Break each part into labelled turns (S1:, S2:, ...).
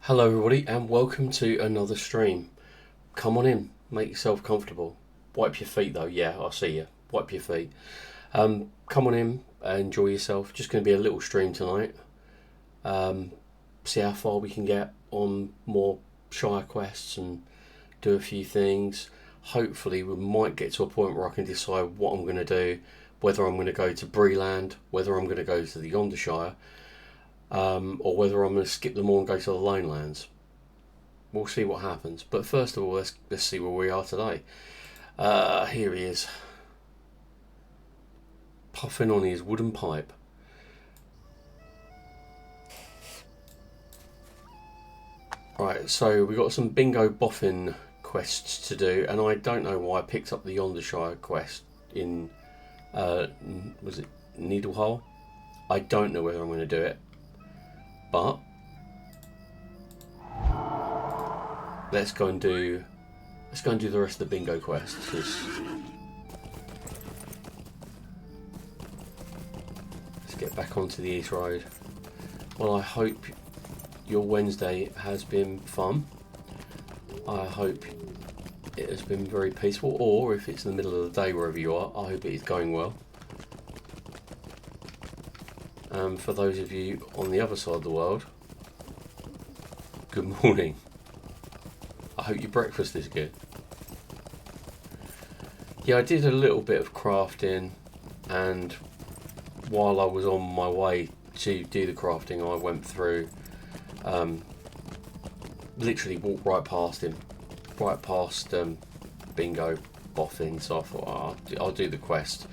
S1: Hello everybody and welcome to another stream. Come on in, make yourself comfortable. Wipe your feet though, yeah, I see you. Wipe your feet. Come on in, enjoy yourself. Just going to be a little stream tonight. See how far we can get on more Shire quests and do a few things. Hopefully we might get to a point where I can decide what I'm going to do. Whether I'm going to go to Breland, whether I'm going to go to the Yonder Shire. Or whether I'm going to skip them all and go to the Lone Lands. We'll see what happens. But first of all, let's see where we are today. Here he is, puffing on his wooden pipe. Right, so we got some Bingo Boffin quests to do, and I don't know why I picked up the Yonder Shire quest in was it Needlehole? I don't know whether I'm going to do it. But let's go and do the rest of the bingo quests. Let's get back onto the East Road. Well, I hope your Wednesday has been fun. I hope it has been very peaceful, or if it's in the middle of the day wherever you are, I hope it is going well. For those of you on the other side of the world, good morning. I hope your breakfast is good. Yeah, I did a little bit of crafting, and while I was on my way to do the crafting, I went through, literally walked right past him, right past Bingo Boffin, so I thought I'll do the quest.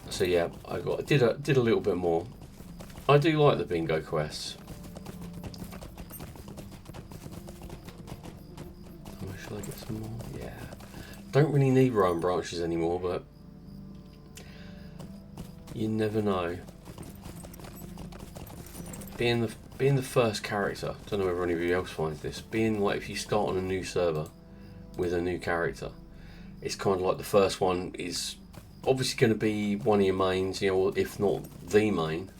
S1: So yeah, I did a little bit more. I do like the bingo quests. Oh, shall I get some more? Yeah. Don't really need rowan branches anymore, but you never know. Being the first character, don't know whether anybody else finds this. Being like, if you start on a new server with a new character, it's kind of like the first one is obviously going to be one of your mains, you know, if not the main.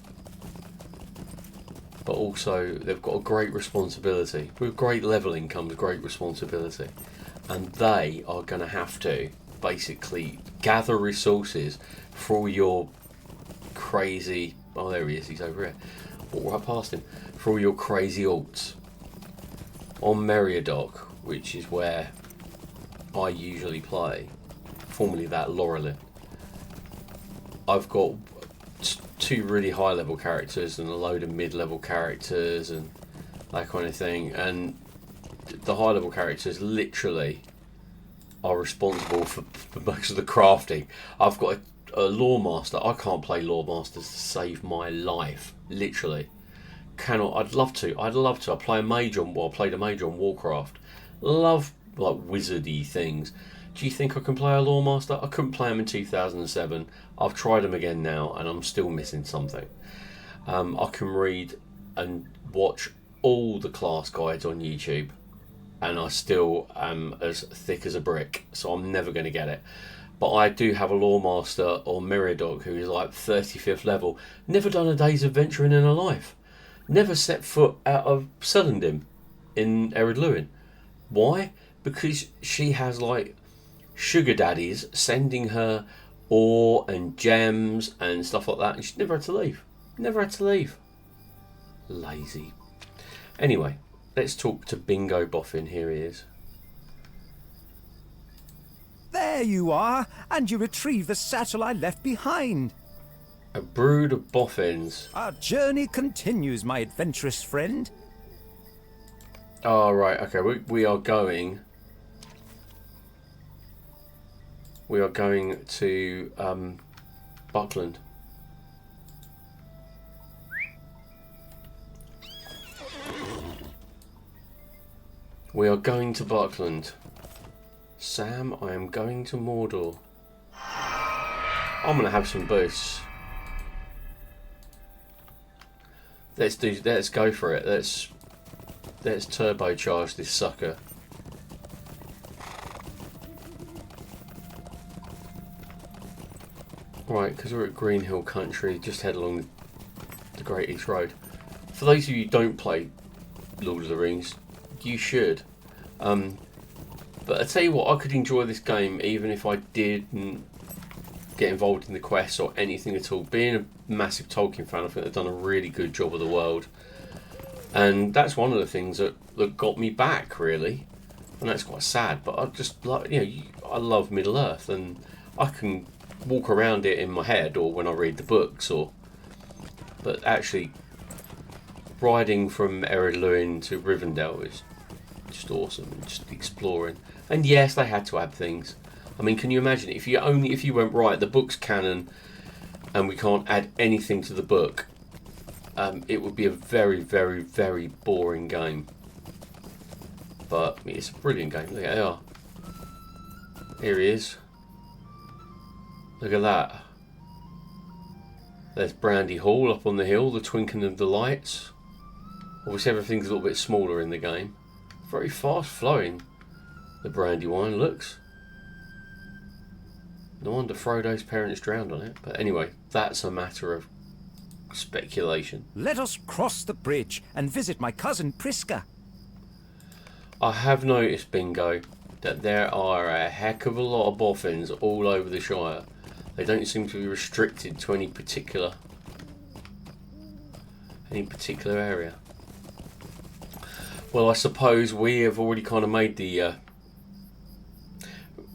S1: But also, they've got a great responsibility. With great levelling comes great responsibility. And they are going to have to basically gather resources for all your crazy... Oh, there he is, he's over here. Walk right past him. For all your crazy alts. On Merigrin, which is where I usually play, formerly that Laurelin, I've got two really high level characters and a load of mid level characters and that kind of thing, and the high level characters literally are responsible for most of the crafting. I've got a lore master. I can't play lore masters to save my life, literally cannot. I'd love to. I play a mage on, well, I played a mage on Warcraft. Love like wizardy things. Do you think I can play a lore master? I couldn't play them in 2007. I've tried them again now, and I'm still missing something. I can read and watch all the class guides on YouTube, and I still am as thick as a brick, so I'm never going to get it. But I do have a lore master on Merigrin who is like 35th level. Never done a day's adventuring in her life. Never set foot out of Celandin in Ered Luin. Why? Because she has like sugar daddies sending her ore and gems and stuff like that, and she's never had to leave. Never had to leave. Lazy. Anyway, let's talk to Bingo Boffin. Here he is.
S2: There you are, and you retrieve the satchel I left behind.
S1: A brood of boffins.
S2: Our journey continues, my adventurous friend.
S1: Oh, right, okay, we are going to Buckland. We are going to Buckland. Sam, I am going to Mordor. I'm going to have some boosts. Let's go for it. Let's turbocharge this sucker. Right, because we're at Green Hill Country, just head along Great East Road. For those of you who don't play Lord of the Rings, you should. But I tell you what, I could enjoy this game even if I didn't get involved in the quests or anything at all. Being a massive Tolkien fan, I think they've done a really good job of the world. And that's one of the things that got me back, really. And that's quite sad, but I just like, I love Middle Earth, and I can walk around it in my head or when I read the books, but actually riding from Ered Luin to Rivendell is just awesome, and just exploring. And yes, they had to add things. I mean, can you imagine if you went, right, the book's canon and we can't add anything to the book, it would be a very, very, very boring game. But it's a brilliant game. Look at that. Here he is. Look at that. There's Brandy Hall up on the hill, the twinkling of the lights. Obviously everything's a little bit smaller in the game. Very fast flowing, the brandy wine looks. No wonder Frodo's parents drowned on it. But anyway, that's a matter of speculation.
S2: Let us cross the bridge and visit my cousin Priska.
S1: I have noticed, Bingo, that there are a heck of a lot of boffins all over the Shire. They don't seem to be restricted to any particular area. Well, I suppose we have already kind of made the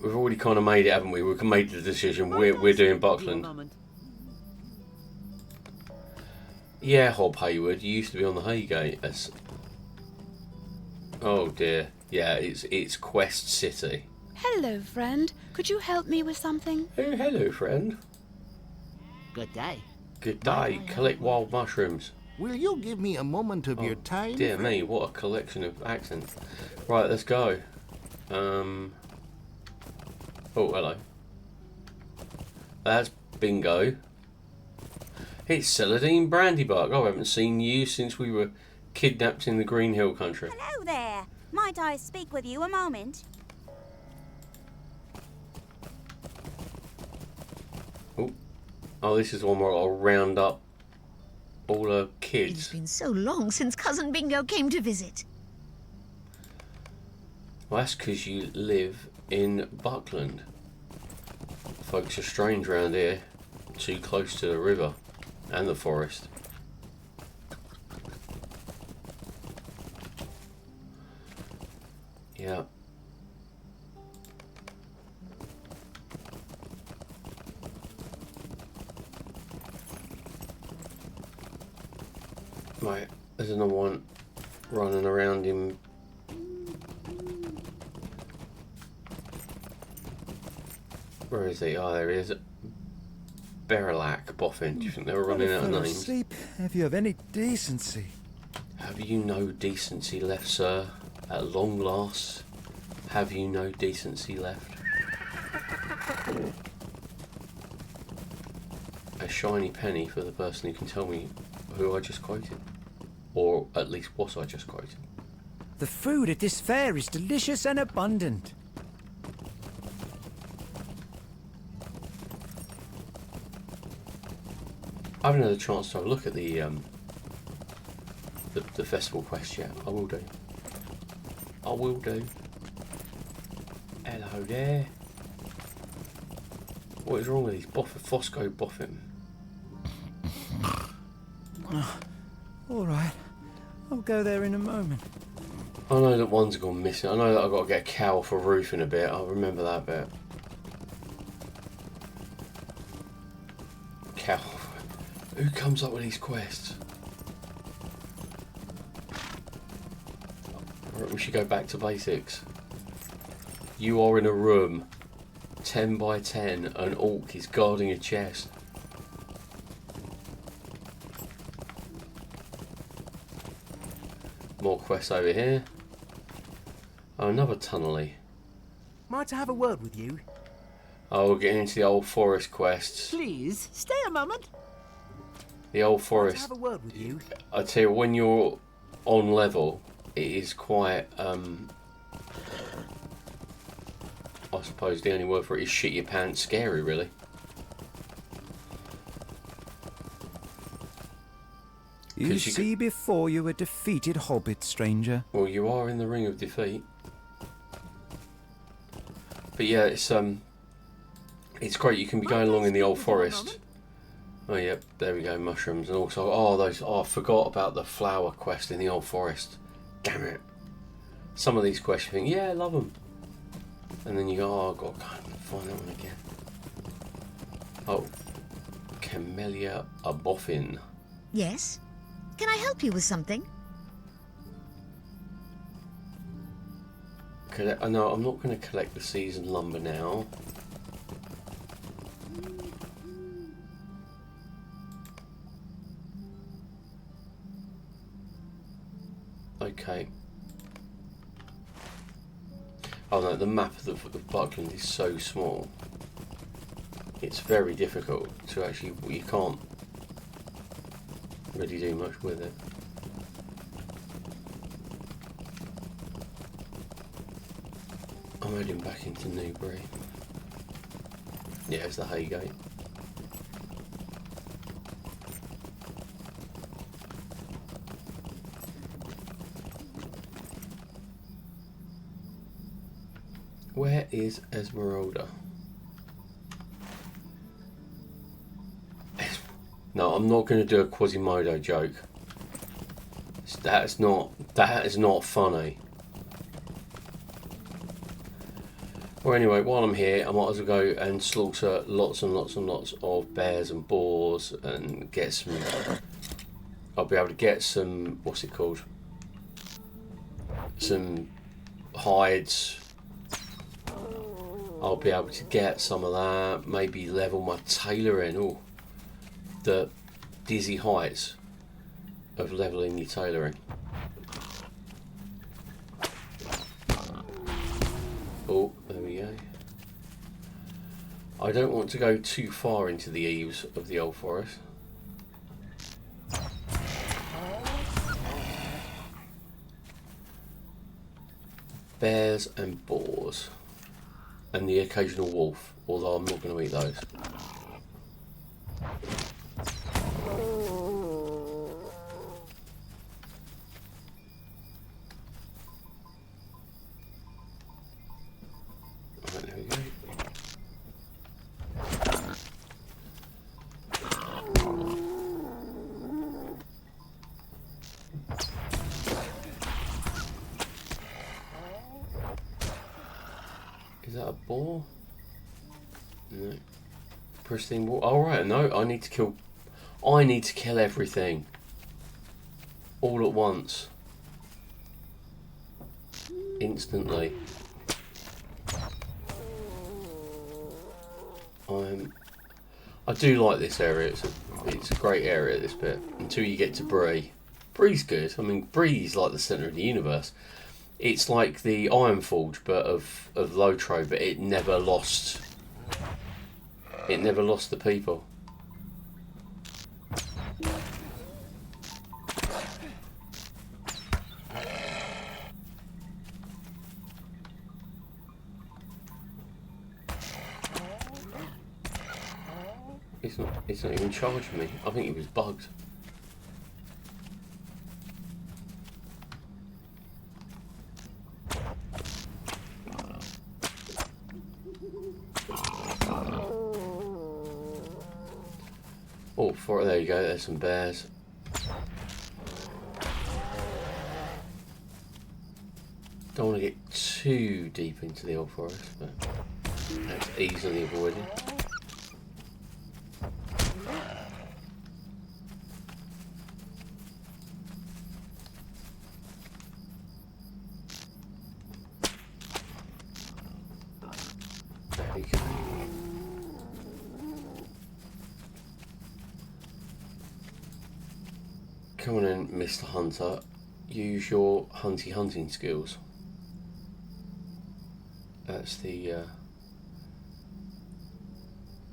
S1: we've already kind of made it, haven't we? We've made the decision. We're doing Buckland. Yeah, Hob Hayward. You used to be on the Haygate. Oh dear. Yeah, it's Quest City.
S3: Hello, friend. Could you help me with something?
S1: Oh, hello, friend.
S4: Good day.
S1: Good day. Collect wild mushrooms.
S4: Will you give me a moment of your time?
S1: Dear me, what a collection of accents. Right, let's go. Oh, hello. That's Bingo. It's Celadine Brandybuck. I haven't seen you since we were kidnapped in the Green Hill country.
S5: Hello there. Might I speak with you a moment?
S1: Oh, this is one where I'll round up all the kids.
S6: It's been so long since Cousin Bingo came to visit.
S1: Well, that's because you live in Buckland. Folks are strange round here. Too close to the river and the forest. Yeah. Right, there's another one running around him. Where is he? Oh, there he is. Berilak Boffin. Do you think they were running out of names?
S2: Sleep, if you have any decency.
S1: Have you no decency left, sir? At long last, have you no decency left? A shiny penny for the person who can tell me who I just quoted. Or at least what I just quoted.
S2: The food at this fair is delicious and abundant.
S1: I haven't had a chance to have a look at the festival quest yet. I will do. I will do. Hello there. What is wrong with these Fosco Boffin?
S2: All right, I'll go there in a moment.
S1: I know that one's gone missing. I know that I've got to get a cow for roof in a bit. I'll remember that bit. Cow. Who comes up with these quests? Right, we should go back to basics. You are in a room, 10 by 10. An orc is guarding a chest. More quests over here. Oh, another tunnely.
S4: Might I have a word with you?
S1: Oh, we're getting into the old forest quests.
S4: Please, stay a moment.
S1: The old
S4: Might I
S1: forest.
S4: have a word with you?
S1: I tell you, when you're on level, it is quite. I suppose the only word for it is shit your pants scary, really.
S2: You
S1: 'Cause you
S2: see before you a defeated hobbit, stranger.
S1: Well, you are in the ring of defeat. But yeah, it's great. You can be going along in the old forest. Oh yep, there we go, mushrooms, and also I forgot about the flower quest in the old forest. Damn it! Some of these quests you think, yeah, I love them, and then you go, oh, I've got to go and find that one again. Oh, Camellia a Boffin.
S6: Yes? Can I help you with something?
S1: No, I'm not going to collect the seasoned lumber now. Okay. Oh no, the map of the Buckland is so small. It's very difficult to actually, you can't really do much with it. I'm heading back into Newbury. Yeah, it's the Haygate. Where is Esmeralda? No, I'm not going to do a Quasimodo joke. That is not funny. Well, anyway, while I'm here, I might as well go and slaughter lots and lots and lots of bears and boars and get some. I'll be able to get some. What's it called? Some hides. I'll be able to get some of that. Maybe level my tailoring. Oh, the dizzy heights of leveling your tailoring. Oh, there we go. I don't want to go too far into the eaves of the old forest. Bears and boars. And the occasional wolf, although I'm not going to eat those. Right, there we go. Is that a boar? No. Pristine boar. Oh right, no, I need to kill everything. All at once. Instantly. I do like this area. It's a great area, this bit, until you get to Bree. Bree's good. I mean, Bree's like the centre of the universe. It's like the Iron Forge, but of Lotro, but it never lost. It never lost the people. It's not even charging me. I think it was bugged. Oh, there you go, there's some bears. Don't want to get too deep into the old forest, but that's easily avoided. There we go. Come on in, Mr. Hunter. Use your hunting skills. That's the.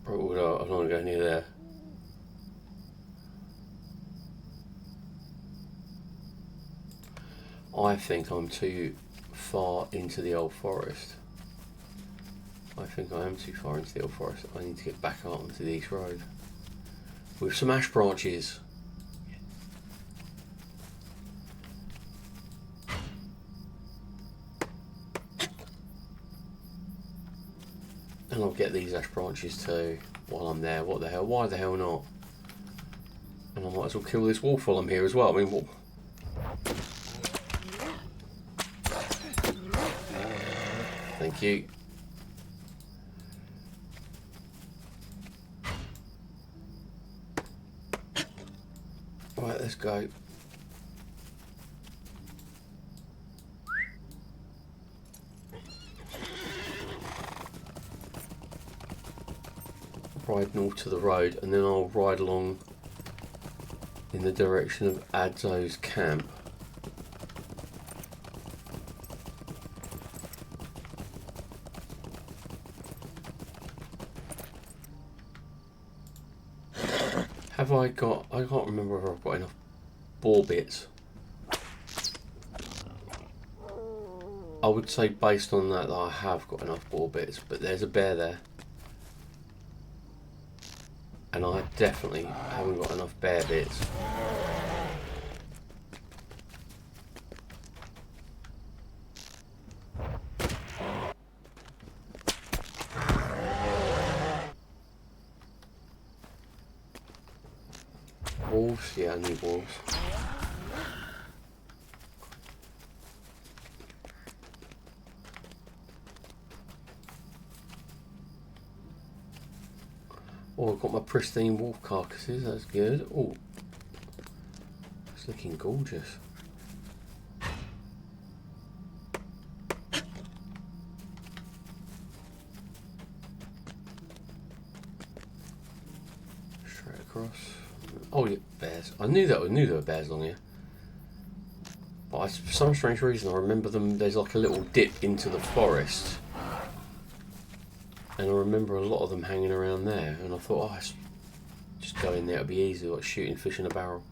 S1: Oh, no, I don't want to go near there. I think I'm too far into the old forest. I think I am too far into the old forest. I need to get back out onto the East Road with some ash branches. And I'll get these ash branches too while I'm there. What the hell? Why the hell not? And I might as well kill this wolf while I'm here as well. I mean, what? Thank you. Right, let's go. Ride north to the road, and then I'll ride along in the direction of Adzo's camp. Have I got... I can't remember whether I've got enough boar bits. I would say based on that I have got enough boar bits, but there's a bear there. And I definitely haven't got enough bear bits. Wolves? Yeah, I need wolves. Oh, I've got my pristine wolf carcasses, that's good. Oh, it's looking gorgeous. Straight across. Oh yeah, bears. I knew there were bears along here. But for some strange reason I remember them, there's like a little dip into the forest. And I remember a lot of them hanging around there, and I thought, oh, just go in there, it'll be easy, like shooting fish in a barrel.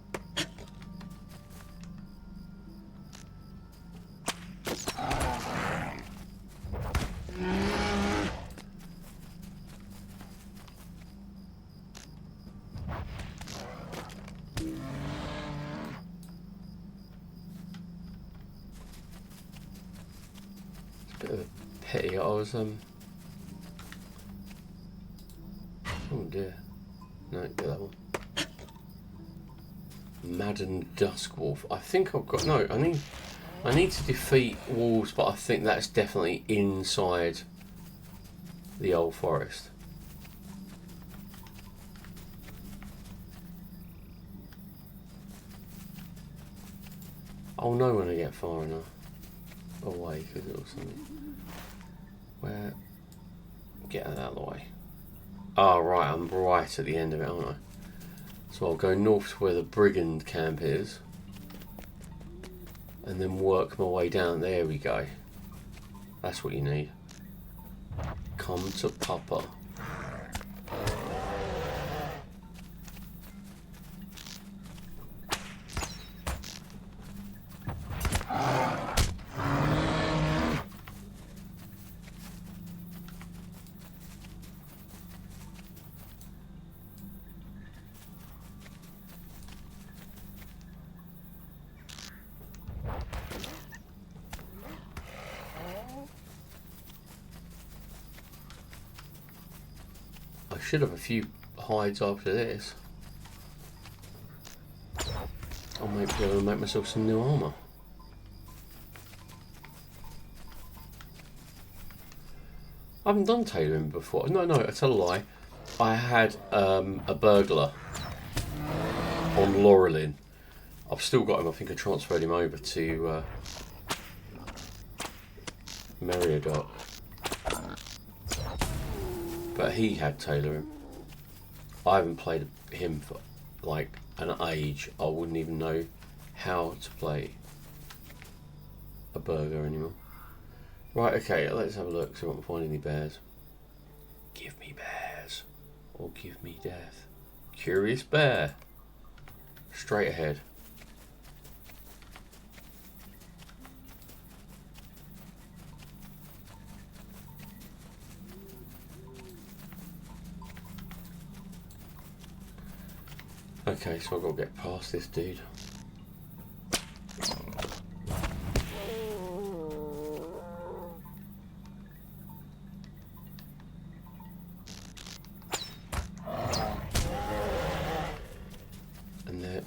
S1: It's a bit of a pity. I was oh dear. No, get that one. Madden Dusk Wolf. I think I've got... No, I need to defeat wolves, but I think that's definitely inside the old forest. I'll know when I get far enough away, because it was something... Where... Get out of the way. Oh, right, I'm right at the end of it, aren't I? So I'll go north to where the brigand camp is. And then work my way down. There we go. That's what you need. Come to Papa. I should have a few hides after this. I might be able to make myself some new armour. I haven't done tailoring before. No, I tell a lie. I had a burglar on Laurelin. I've still got him. I think I transferred him over to Merigrin. But he had tailoring. I haven't played him for like an age. I wouldn't even know how to play a burger anymore. Right, okay, let's have a look, see if I can find any bears. Give me bears, or give me death. Curious bear. Straight ahead. Okay, so I've got to get past this dude.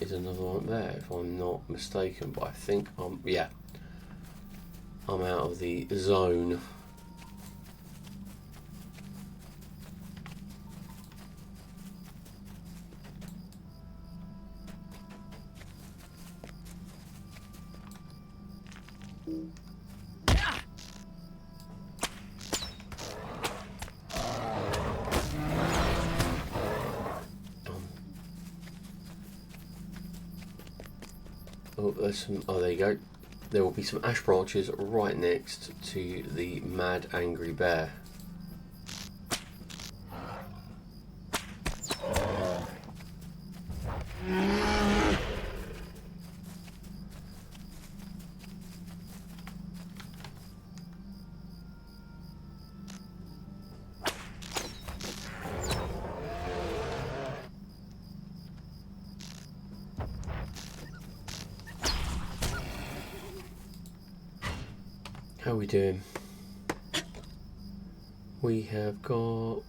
S1: is another one there, if I'm not mistaken. But I think yeah, I'm out of the zone. Oh, there's some. Oh, there you go. There will be some ash branches right next to the mad angry bear. How are we doing? We have got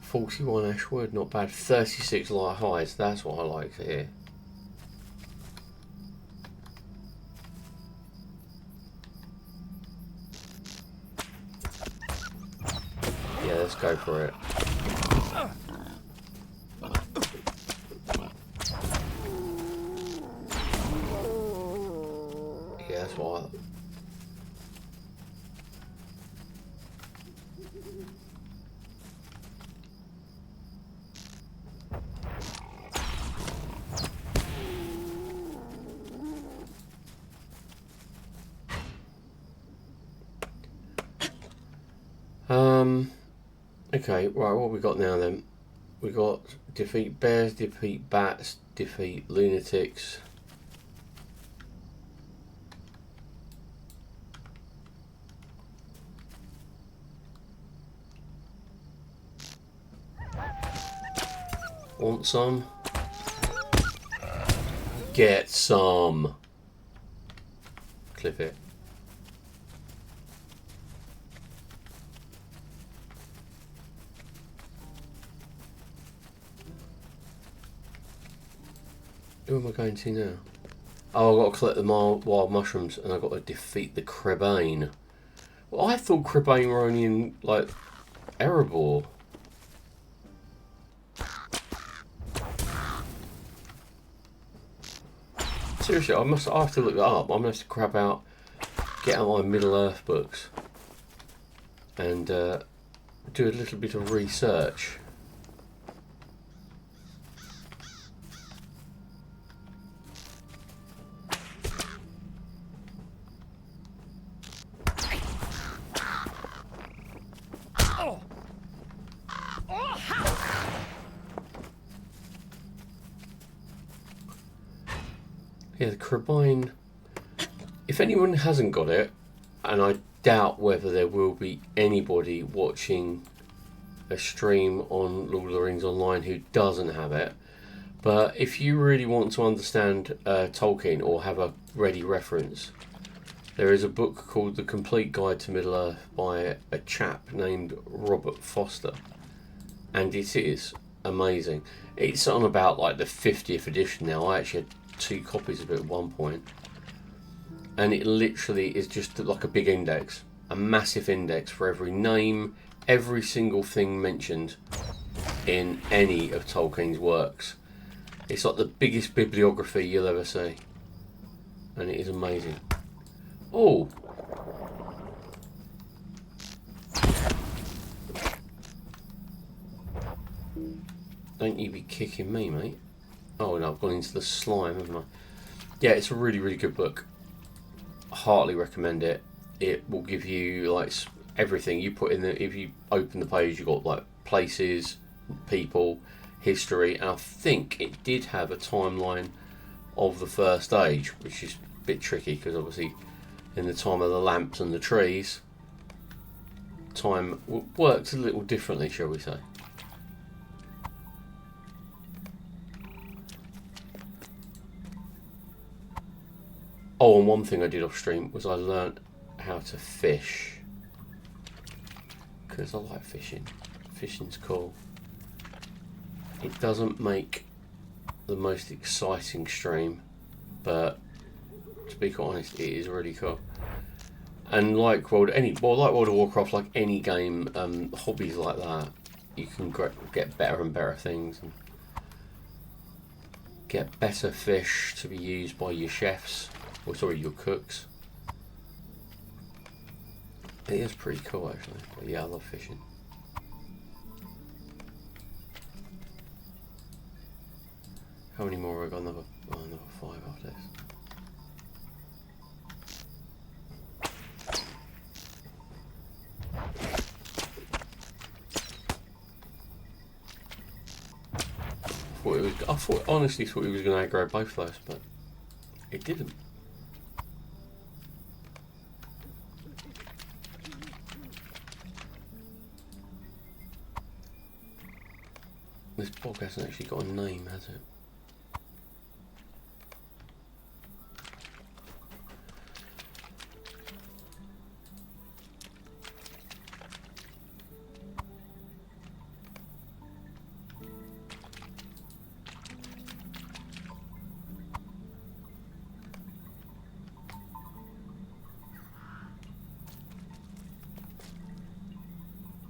S1: 41 ashwood, not bad. 36 light hides, that's what I like to hear. Yeah, let's go for it. Yeah, that's what I... Okay, right, what we got now then? We got defeat bears, defeat bats, defeat lunatics. Want some? Get some. Clip it. Who am I going to now? Oh, I've got to collect the wild mushrooms and I've got to defeat the Cribane. Well, I thought Cribane were only in, like, Erebor. Seriously, I have to look that up. I'm going to have to grab out, get out my Middle Earth books and do a little bit of research. Yeah, the Cribane. If anyone hasn't got it, and I doubt whether there will be anybody watching a stream on Lord of the Rings Online who doesn't have it, but if you really want to understand Tolkien or have a ready reference, there is a book called The Complete Guide to Middle Earth by a chap named Robert Foster, and it is amazing. It's on about like the 50th edition now. I actually had 2 copies of it at one point, and it literally is just like a big index, a massive index for every name, every single thing mentioned in any of Tolkien's works. It's like the biggest bibliography you'll ever see, and it is amazing. Oh, don't you be kicking me, mate. Oh no, I've gone into the slime, haven't I? Yeah, it's a really, really good book. Heartily recommend it. It will give you like everything you put in the. If you open the page, you've got like places, people, history, and I think it did have a timeline of the First Age, which is a bit tricky because obviously in the time of the lamps and the trees, time works a little differently, shall we say. Oh, and one thing I did off stream was I learnt how to fish, because I like fishing. Fishing's cool. It doesn't make the most exciting stream, but to be quite honest, it is really cool. And like World of Warcraft, like any game, hobbies like that, you can get better and better things, and get better fish to be used by your chefs, or sorry, your cooks. It is pretty cool actually. But yeah, I love fishing. How many more have I got? Another 5 after this. I honestly thought he was going to aggro both those, but it didn't. This bog hasn't actually got a name, has it?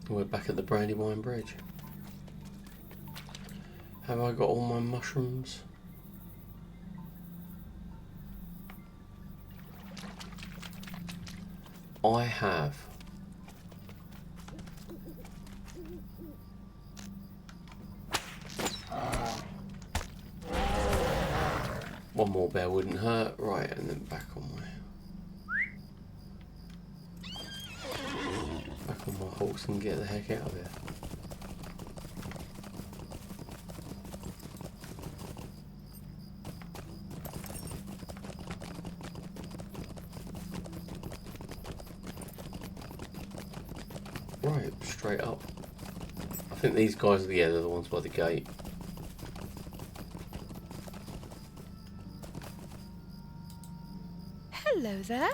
S1: We're back at the Brandywine Bridge. Have I got all my mushrooms? I have. One more bear wouldn't hurt. Right, and then back on my horse and get the heck out of here. Right, straight up. I think these guys are they're the ones by the gate.
S3: Hello there.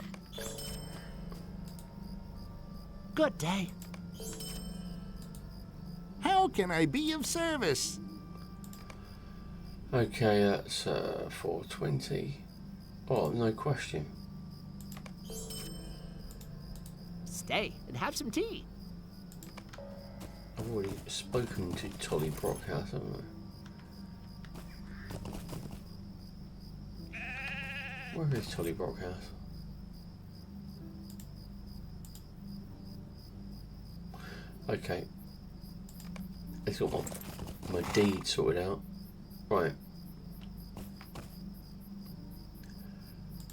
S4: Good day. How can I be of service?
S1: Okay, that's 420. Oh, no question.
S4: Stay and have some tea.
S1: I've already spoken to Tolly Brockhouse, haven't I? Where is Tolly Brockhouse? Okay. It's got my deed sorted out. Right.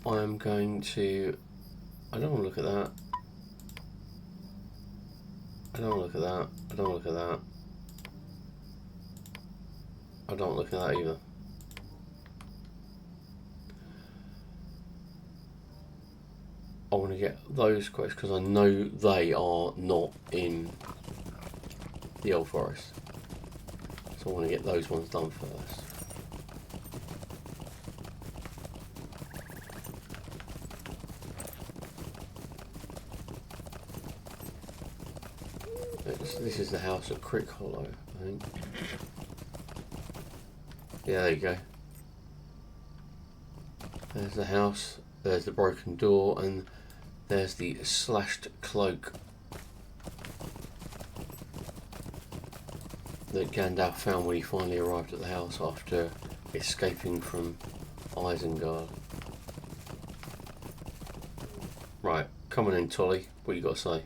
S1: I'm going to... I don't want to look at that. I don't want to look at that. I don't want to look at that. I don't look at that either. I want to get those quotes because I know they are not in the Old Forest. So I want to get those ones done first. This is the house at Crick Hollow, I think. Yeah, there you go. There's the house, there's the broken door, and there's the slashed cloak that Gandalf found when he finally arrived at the house after escaping from Isengard. Right, come on in, Tolly. What you got to say?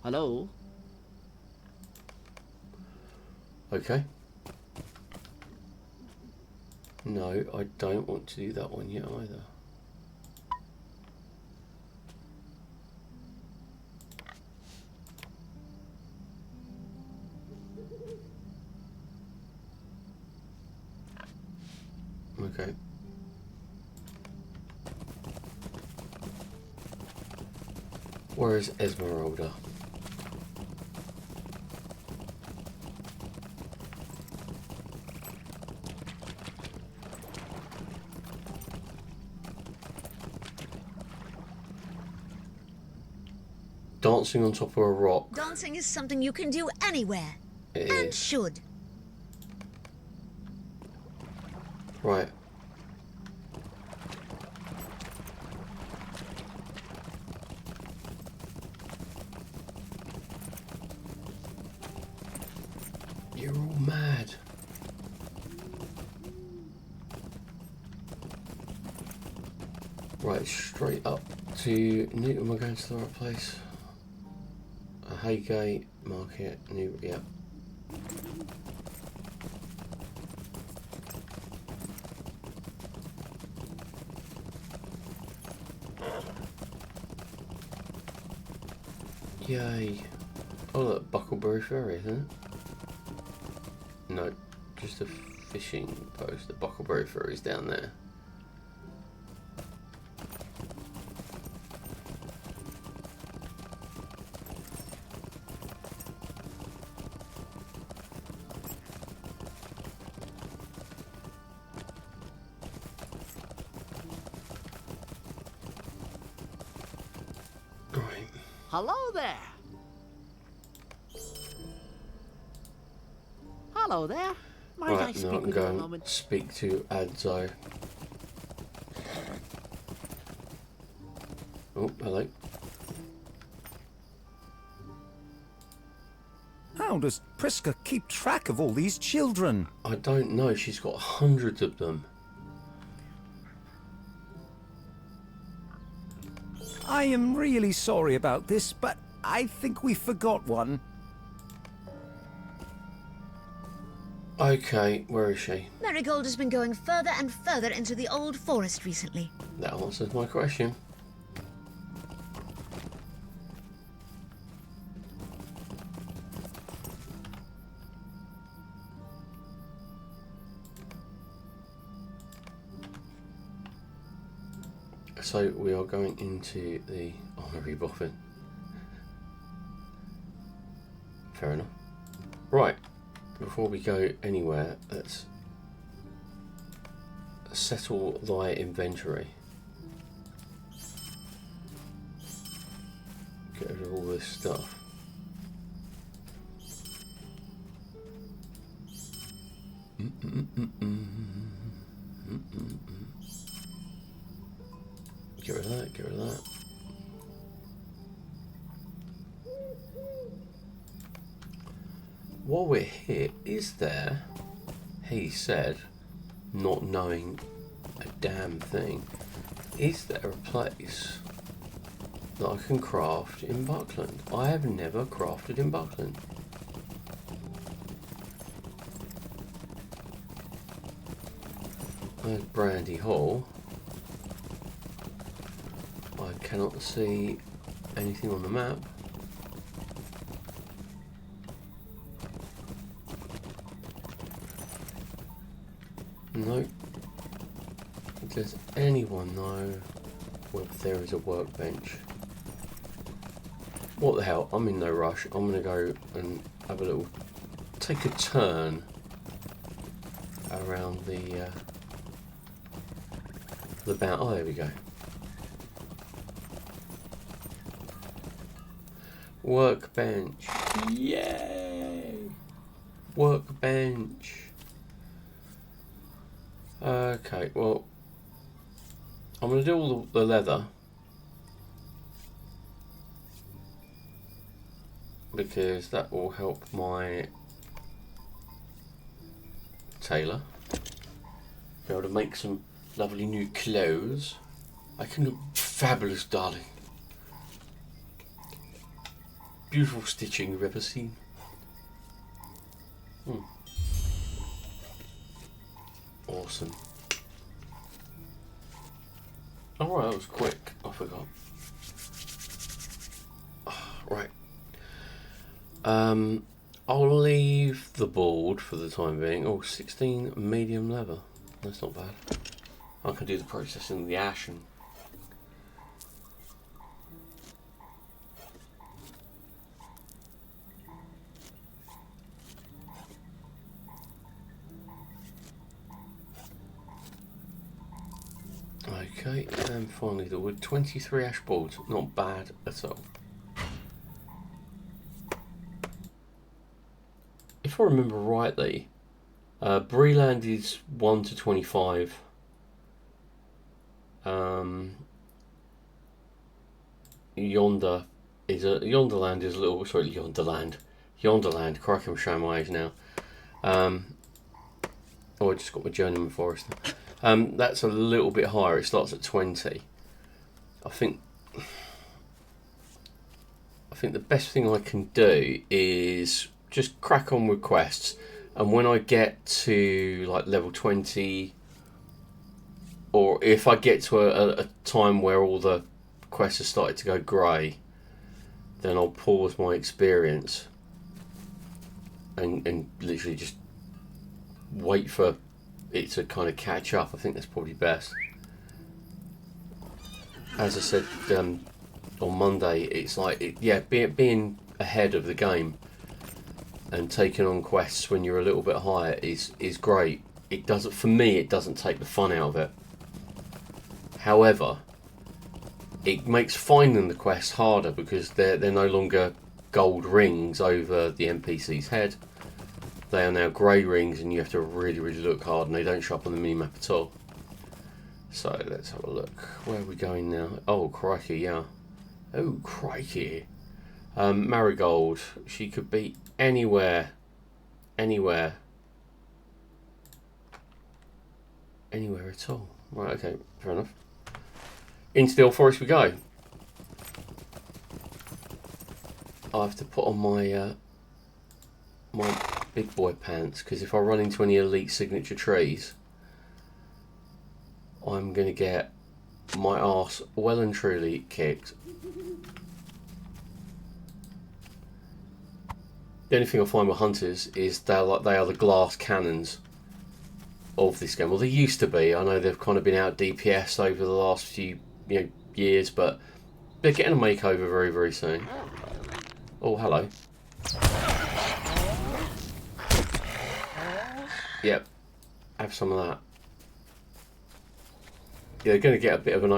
S4: Hello?
S1: Okay. No, I don't want to do that one yet either. Okay. Where is Esmeralda? Dancing on top of a rock.
S6: Dancing is something you can do anywhere.
S1: It
S6: And
S1: is.
S6: should.
S1: You're all mad. Right, straight up to Newton. Am I going to the right place? Haygate, Market, New. Yep. Yay. Oh look, Bucklebury Ferry, isn't it? No, just a fishing post. The Bucklebury Ferry's down there. Right.
S4: Hello there. Hello there. Might I
S1: Right, now I
S4: speak
S1: can
S4: with you
S1: go
S4: a
S1: and
S4: moment?
S1: speak to Adzo. Oh, hello.
S2: How does Priska keep track of all these children?
S1: I don't know, she's got hundreds of them.
S2: I am really sorry about this, but I think we forgot one.
S1: Okay, where is she?
S6: Marigold has been going further and further into the old forest recently.
S1: That answers my question. So we are going into the Honorary Boffin. Fair enough. Right, before we go anywhere, let's settle thy inventory. Get rid of all this stuff. Get rid of that, get rid of that. While we're here, is there, he said, not knowing a damn thing, is there a place that I can craft in Buckland? I have never crafted in Buckland. There's Brandy Hall. I cannot see anything on the map. Nope. Does anyone know whether there is a workbench? What the hell? I'm in no rush. I'm gonna go and have a little, take a turn around the bound. Oh, there we go. Workbench. Yay! Workbench. Okay, well, I'm going to do all the leather because that will help my tailor be able to make some lovely new clothes. I can look fabulous, darling. Beautiful stitching you've ever seen. Awesome. Oh, right, that was quick. I forgot. Right. I'll leave the board for the time being. Oh, 16 medium leather. That's not bad. I can do the processing of the ash and okay, and finally the wood. 23 ash boards, not bad at all. If I remember rightly, Breland is 1 to 25. Yonderland is a little, sorry, Yonderland, cracking, I'm showing my age now. Oh, I just got my journeyman forester. That's a little bit higher. It starts at 20. I think the best thing I can do is just crack on with quests, and when I get to like level 20, or if I get to a time where all the quests have started to go grey, then I'll pause my experience and literally just wait for it to kind of catch up. I think that's probably best. As I said on Monday, it's like being ahead of the game and taking on quests when you're a little bit higher is great. It doesn't, for me, it doesn't take the fun out of it. However, it makes finding the quests harder because they're no longer gold rings over the NPC's head. They are now grey rings, and you have to really, really look hard, and they don't show up on the minimap at all. So let's have a look. Where are we going now? Oh, crikey, yeah. Oh, crikey. Marigold. She could be anywhere. Anywhere at all. Right, okay, fair enough. Into the old forest we go. I have to put on my my big boy pants, because if I run into any elite signature trees, I'm going to get my arse well and truly kicked. The only thing I find with hunters is they are the glass cannons of this game. Well, they used to be. I know they've kind of been out DPS over the last few years, but they're getting a makeover very, very soon. Oh, hello. Yep, have some of that. Yeah, they're going to get a bit of an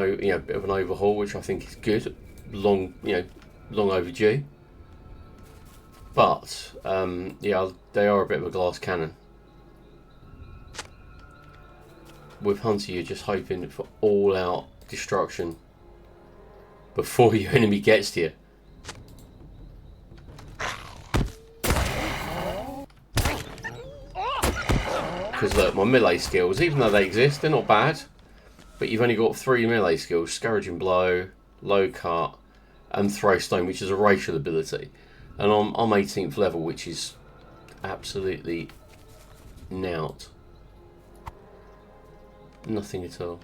S1: overhaul, which I think is good. Long overdue. But yeah, they are a bit of a glass cannon. With Hunter, you're just hoping for all-out destruction before your enemy gets to you. Because look, my melee skills, even though they exist, they're not bad. But you've only got 3 melee skills: Scourging Blow, Low Cut, and Throw Stone, which is a racial ability. And I'm 18th level, which is absolutely nout. Nothing at all.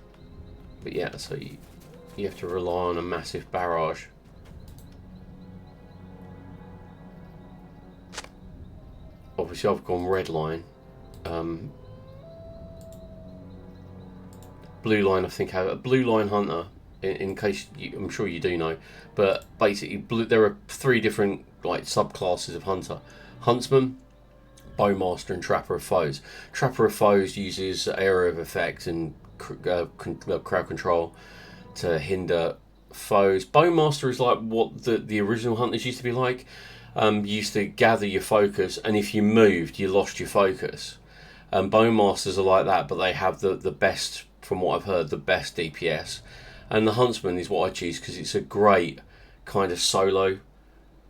S1: But yeah, so you have to rely on a massive barrage. Obviously I've gone red line. Blue line, I think, have a blue line hunter, in case I'm sure you do know, but basically there are 3 different subclasses of hunter: huntsman, bowmaster, and trapper of foes. Trapper of foes uses area of effect and crowd control to hinder foes. Bowmaster is like what the original hunters used to be like. You used to gather your focus, and if you moved, you lost your focus. Bowmasters are like that, but they have the best, from what I've heard, the best DPS. And the huntsman is what I choose because it's a great kind of solo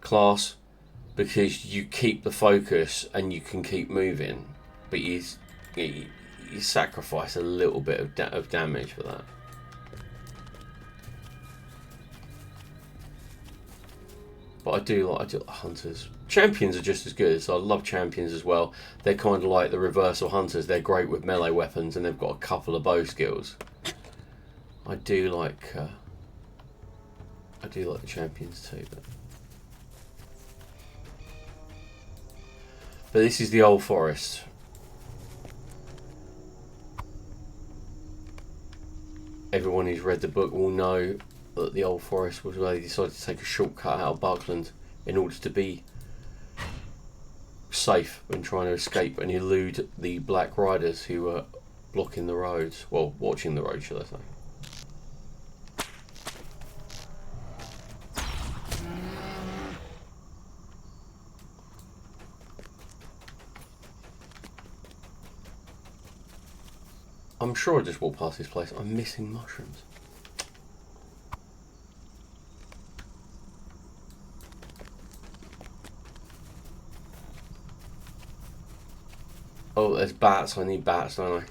S1: class, because you keep the focus and you can keep moving, but you sacrifice a little bit of damage for that. But I do like hunters. Champions are just as good, so I love champions as well. They're kind of like the reverse of hunters. They're great with melee weapons, and they've got a couple of bow skills. I do like the champions too, but this is the old forest. Everyone who's read the book will know that the old forest was where they decided to take a shortcut out of Buckland in order to be safe when trying to escape and elude the Black Riders who were blocking the roads. Well, watching the road, shall I say. I'm sure I just walked past this place. I'm missing mushrooms. Oh, there's bats. I need bats, don't I?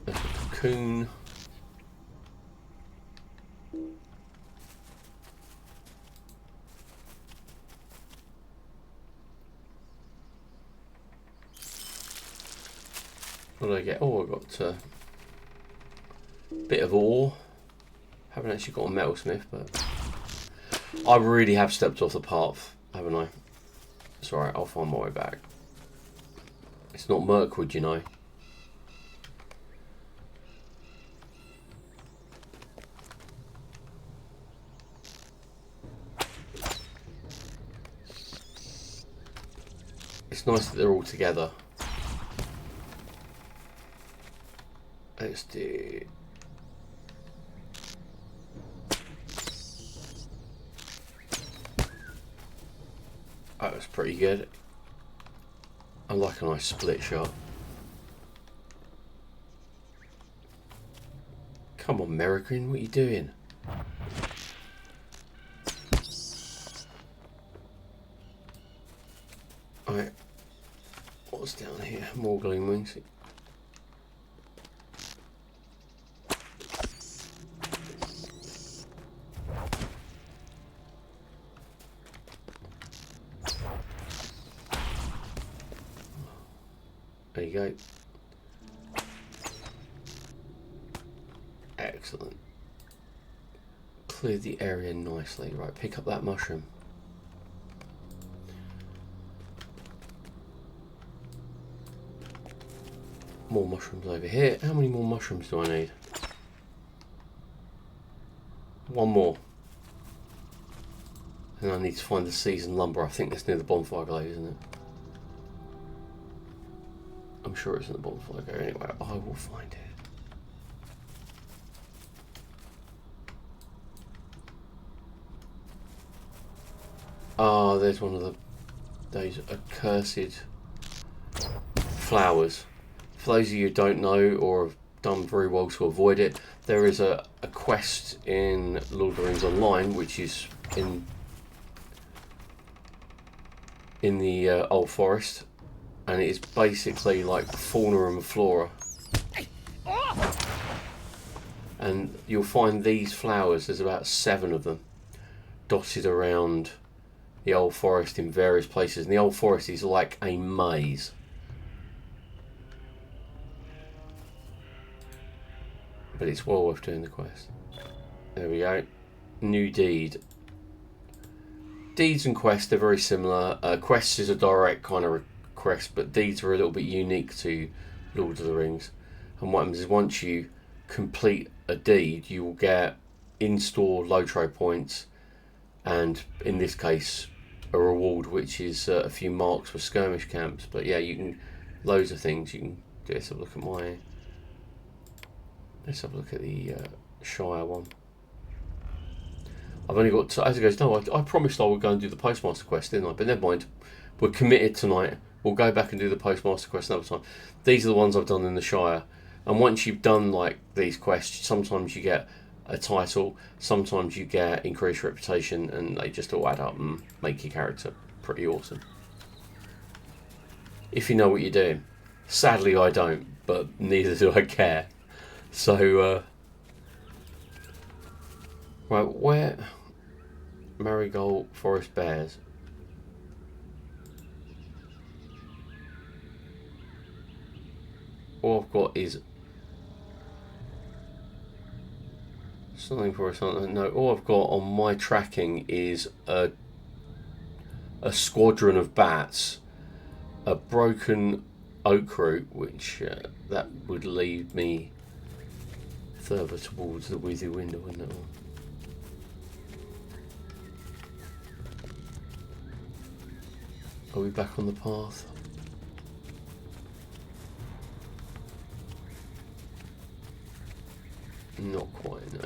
S1: There's a cocoon. What did I get? Oh, I got a bit of ore. Haven't actually got a metalsmith, but I really have stepped off the path, haven't I? It's alright, I'll find my way back. It's not Mirkwood, you know. It's nice that they're all together. Let's do... That was pretty good. I like a nice split shot. Come on, Merigrin, what are you doing? Alright. What's down here? More gloom wings. There you go. Excellent. Clear the area nicely. Right, pick up that mushroom. More mushrooms over here. How many more mushrooms do I need? One more. And I need to find the seasoned lumber. I think that's near the bonfire glade, isn't it? I'm sure it's in the bonfire glade. Anyway, I will find it. Ah, there's one of those accursed flowers. For those of you who don't know or have done very well to avoid it, there is a quest in Lord of the Rings Online, which is in the Old Forest, and it is basically like fauna and flora. And you'll find these flowers, there's about 7 of them, dotted around the Old Forest in various places. And the Old Forest is like a maze. But it's well worth doing the quest. There we go. New deed. Deeds and quests, they're very similar. Quests is a direct kind of request, but deeds are a little bit unique to Lord of the Rings. And what happens is once you complete a deed, you will get in-store Lotro points, and in this case, a reward, which is a few marks for skirmish camps. But yeah, you can, loads of things you can do. Let's have a look at my... Let's have a look at the Shire one. I've only got... As it goes, no, I promised I would go and do the Postmaster quest, didn't I? But never mind. We're committed tonight. We'll go back and do the Postmaster quest another time. These are the ones I've done in the Shire. And once you've done like these quests, sometimes you get a title, sometimes you get increased reputation, and they just all add up and make your character pretty awesome. If you know what you're doing. Sadly, I don't, but neither do I care. So, right, where? Marigold Forest Bears. All I've got is something for something. No, all I've got on my tracking is a squadron of bats, a broken oak root, which that would lead me further towards the Wheezy Window, wouldn't it? Are we back on the path? Not quite, no.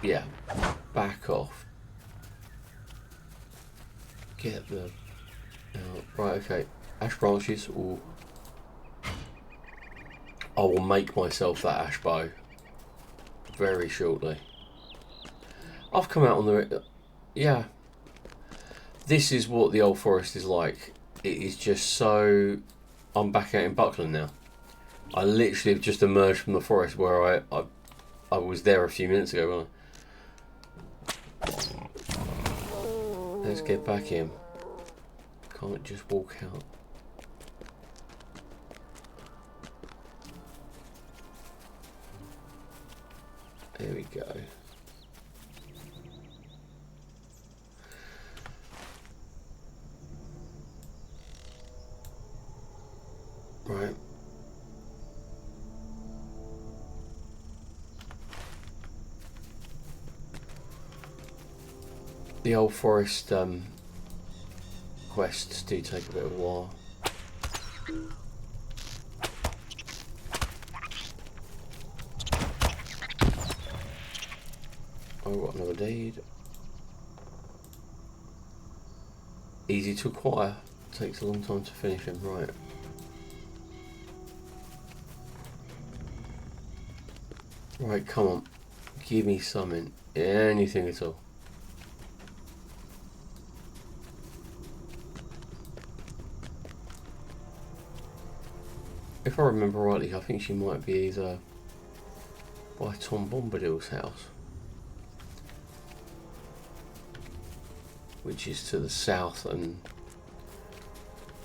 S1: Yeah, back off. Get the... right, okay. Ash branches. Ooh. I will make myself that ash bow very shortly. I've come out on the... Yeah. This is what the old forest is like. It is just so... I'm back out in Buckland now. I literally have just emerged from the forest where I was there a few minutes ago, wasn't I? Let's get back in. Can't just walk out. There we go. Right. The old forest quests do take a bit of a while. Oh, got another deed. Easy to acquire. Takes a long time to finish him, right. Right, come on. Give me something. Anything at all. If I remember rightly, I think she might be either by Tom Bombadil's house, which is to the south and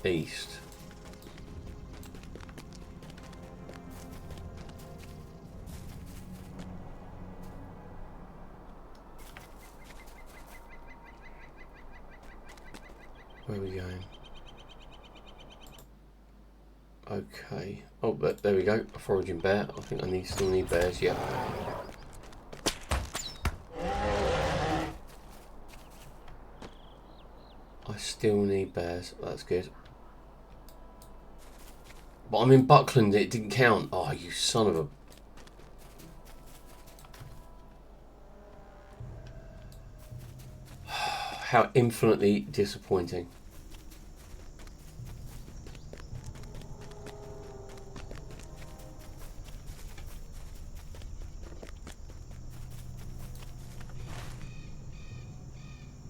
S1: east. Where are we going? Okay. Oh, but there we go. A foraging bear. I think I still need bears. Yeah. I still need bears. That's good. But I'm in Buckland. It didn't count. Oh, you son of a... How infinitely disappointing.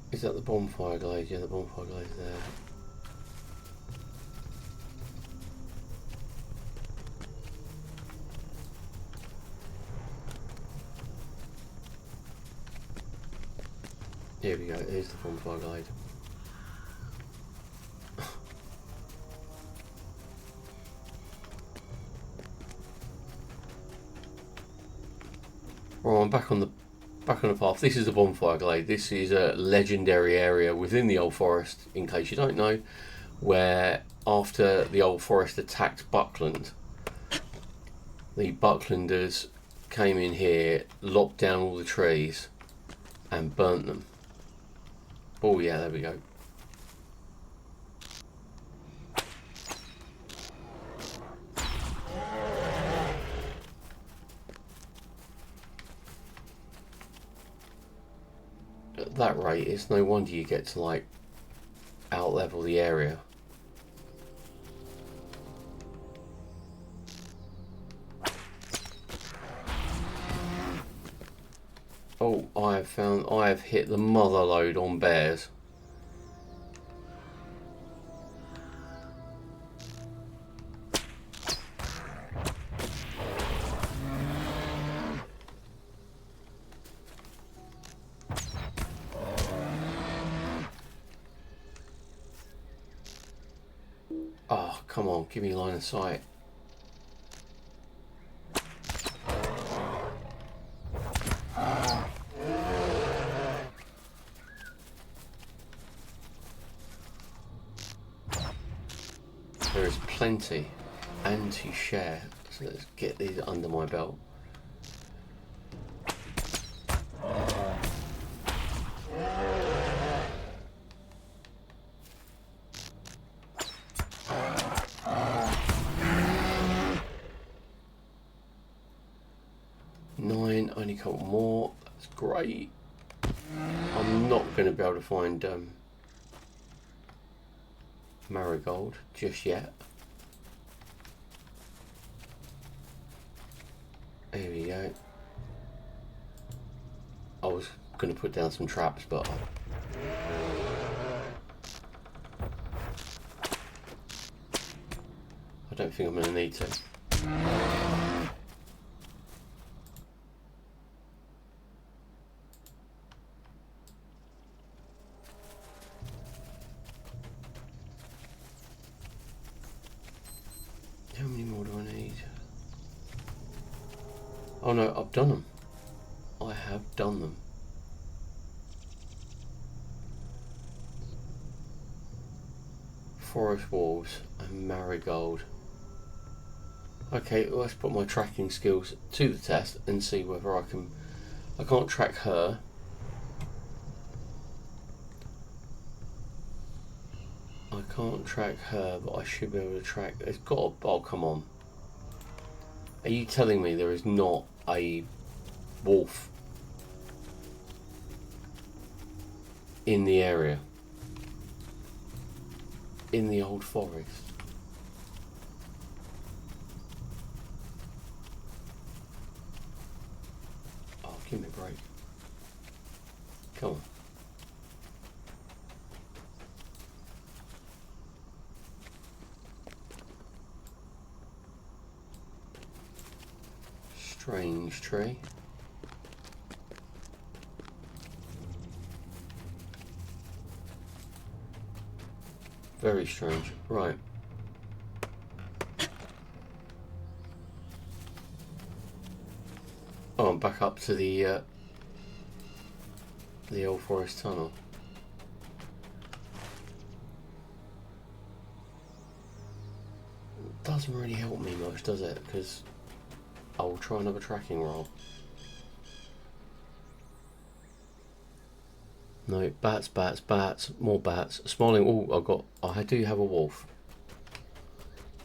S1: Is that the bonfire glade? Yeah, the bonfire glade's there. Here we go, here's the bonfire glade. Well, I'm back on the path. This is the bonfire glade. This is a legendary area within the old forest, in case you don't know, where after the old forest attacked Buckland, the Bucklanders came in here, lopped down all the trees and burnt them. Oh yeah, there we go. At that rate, it's no wonder you get to like out-level the area. Oh, I have hit the mother load on bears. Oh, come on, give me line of sight. There is plenty and to share, so let's get these under my belt. Only a couple more. It's great. I'm not going to be able to find marigold just yet. Here we go. I was going to put down some traps, but I don't think I'm going to need to. How many more do I need? Oh no, I've done them. I have done them. Forest wolves and marigold. Okay, let's put my tracking skills to the test and see whether I can. I can't track her. I can't track her, but I should be able to track. It's got. Oh, come on. Are you telling me there is not a wolf in the area? In the old forest? Oh, give me a break. Come on. Strange tree. Very strange. Right. Oh, I'm back up to the old forest tunnel. Doesn't really help me much, does it? Because I'll try another tracking roll. No, bats, bats, bats, more bats. Smiling. Oh, I do have a wolf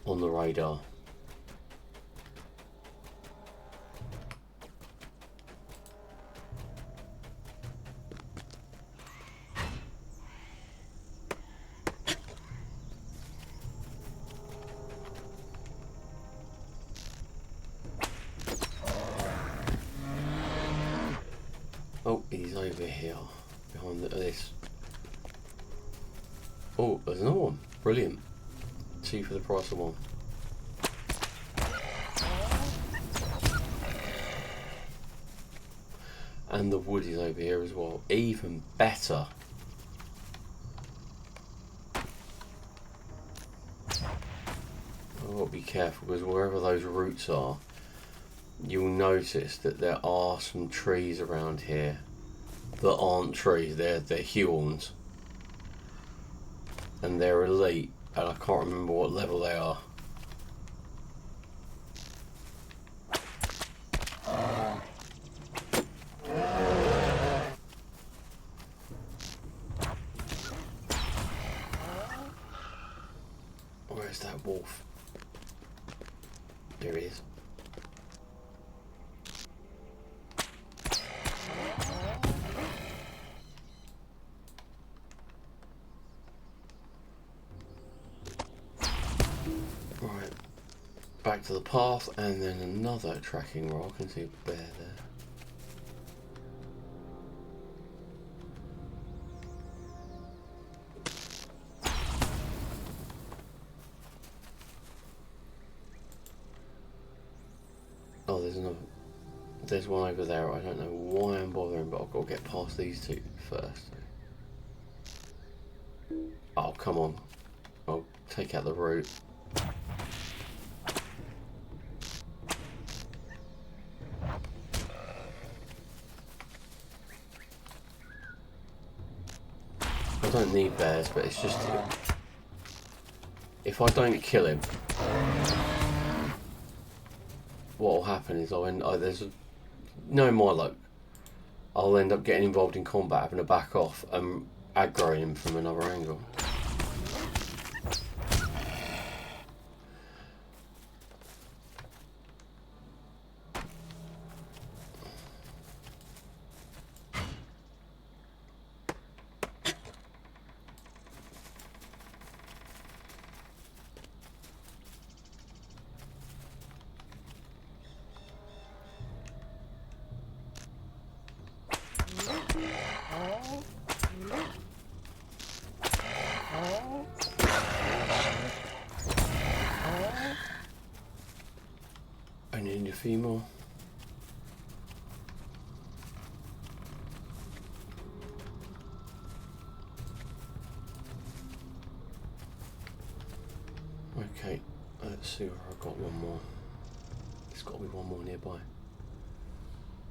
S1: on the radar. Oh, he's over here, behind this. Oh, there's another one. Brilliant. 2 for the price of 1. And the wood is over here as well. Even better. I've got to be careful because wherever those roots are, you'll notice that there are some trees around here that aren't trees, they're huons. And they're elite, and I can't remember what level they are. Where's that wolf? There he is. Right, back to the path, and then another tracking roll. I can see a bear there. Oh, there's another. There's one over there. I don't know why I'm bothering, but I've got to get past these 2 first. Oh, come on. I'll take out the root. I don't need bears, but it's just if I don't kill him, what will happen is knowing my luck, I'll end up getting involved in combat, having to back off and aggro him from another angle. I need a few more. Okay, let's see where I've got one more. There's got to be one more nearby.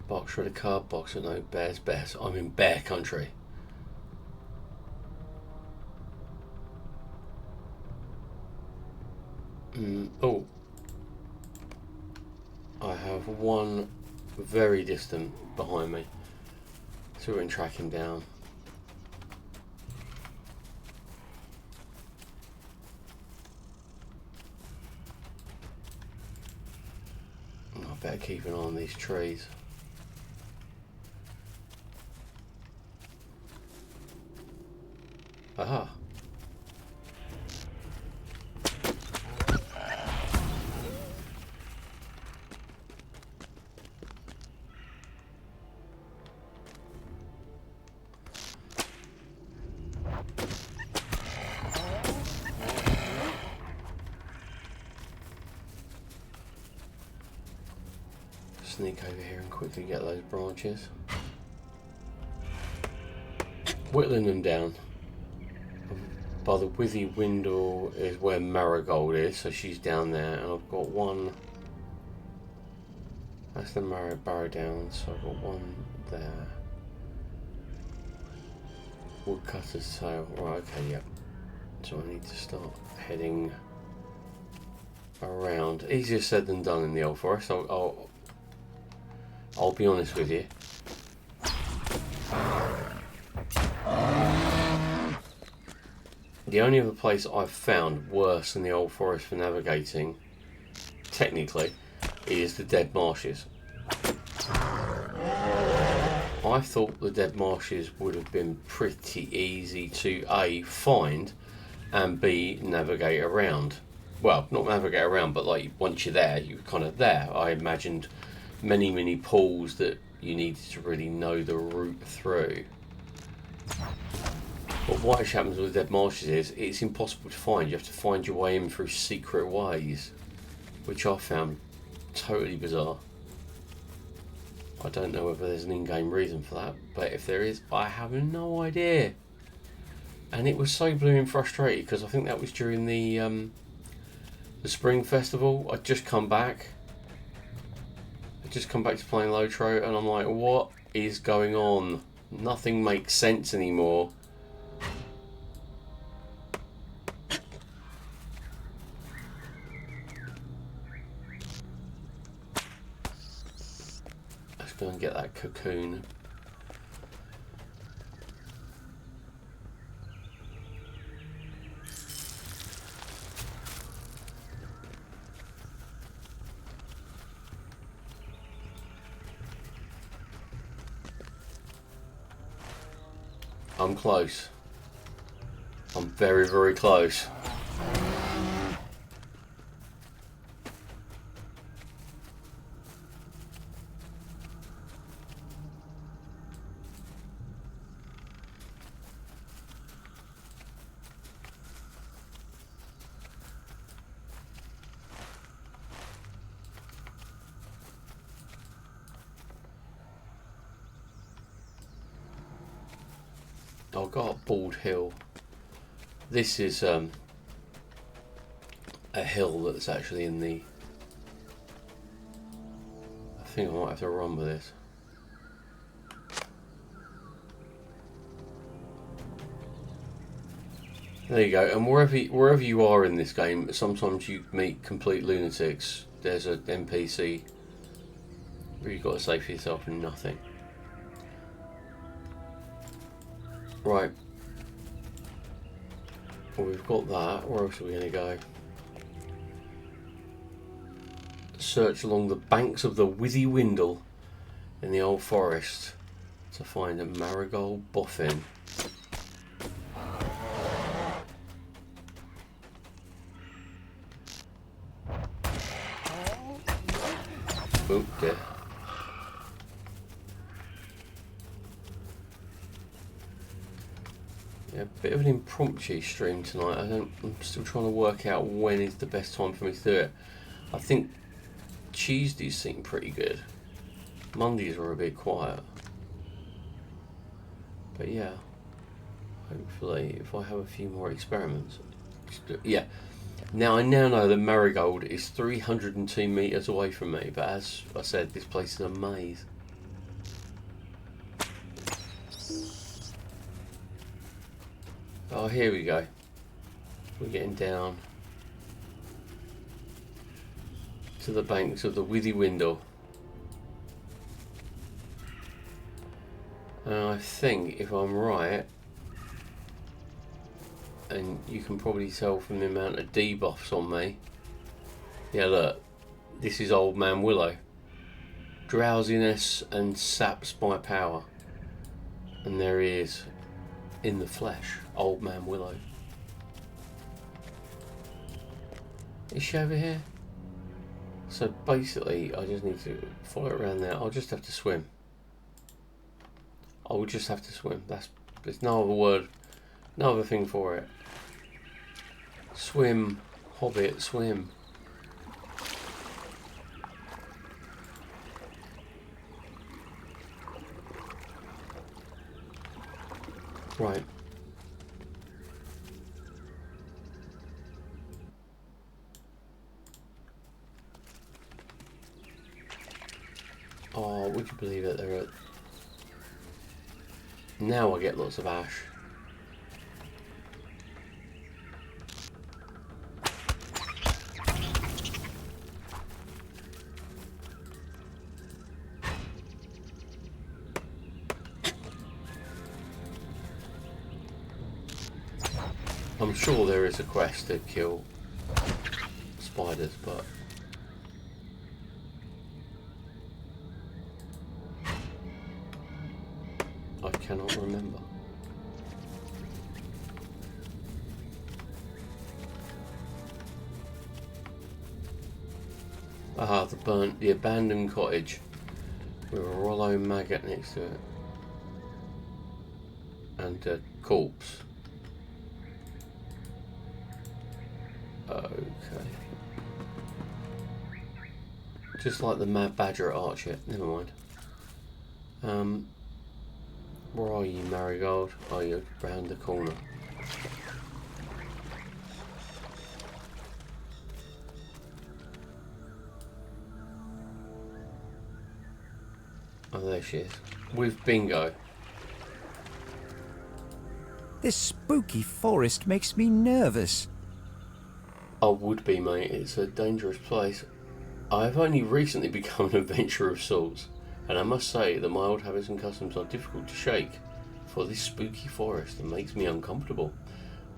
S1: Box, shredded card, box, no, bears. I'm in bear country. Oh. I have one very distant behind me. So we're going to track him down. I better keep an eye on these trees. Aha. Sneak over here and quickly get those branches. Whittling them down. By the withy window is where Marigold is, so she's down there, and I've got one. That's the barrow down, so I've got one there. Woodcutter's tail. Right, okay, yep. So I need to start heading around. Easier said than done in the Old Forest. I'll be honest with you. The only other place I've found worse than the Old Forest for navigating, technically, is the Dead Marshes. I thought the Dead Marshes would have been pretty easy to A, find, and B, navigate around. Well, not navigate around, but like once you're there, you're kind of there. I imagined many pools that you needed to really know the route through. But what actually happens with Dead Marshes is it's impossible to find. You have to find your way in through secret ways, which I found totally bizarre. I don't know whether there's an in-game reason for that, but if there is, I have no idea. And it was so blooming frustrating because I think that was during the Spring Festival. I'd just come back. To playing Lotro, and I'm like, what is going on? Nothing makes sense anymore. Let's go and get that cocoon. I'm close. I'm very close. I've got Bald Hill. This is a hill that's actually in the... I think I might have to run with this. There you go. And wherever you are in this game, sometimes you meet complete lunatics. There's an NPC where you've got to save for yourself and nothing. Right. Well, we've got that. Where else are we going to go? Search along the banks of the Withy Windle in the Old Forest to find a Marigold Boffin. Oh dear. Yeah, a bit of an impromptu stream tonight. I'm still trying to work out when is the best time for me to do it. I think Tuesdays seem pretty good. Mondays are a bit quiet. But yeah, hopefully if I have a few more experiments. Yeah, now I know that Marigold is 302 metres away from me, but as I said, this place is a maze. Oh, here we go. We're getting down to the banks of the Withy Windle. And I think, if I'm right, and you can probably tell from the amount of debuffs on me. Yeah, look, this is Old Man Willow. Drowsiness and saps my power. And there he is, in the flesh, Old Man Willow. Is she over here? So basically, I just need to follow it around there. I'll just have to swim. I will just have to swim. There's no other word, no other thing for it. Swim, Hobbit, swim. Right. Oh, would you believe it? They're at... Now I get lots of ash. I'm sure there is a quest to kill spiders, but I cannot remember. Ah, the abandoned cottage with a Rollo maggot next to it and a corpse. Okay. Just like the Mad Badger at Archer. Never mind. Where are you, Marigold? Oh, you're round the corner. Oh, there she is. With Bingo.
S2: This spooky forest makes me nervous.
S1: I would be, mate. It's a dangerous place. I've only recently become an adventurer of sorts, and I must say that my old habits and customs are difficult to shake, for this spooky forest makes me uncomfortable.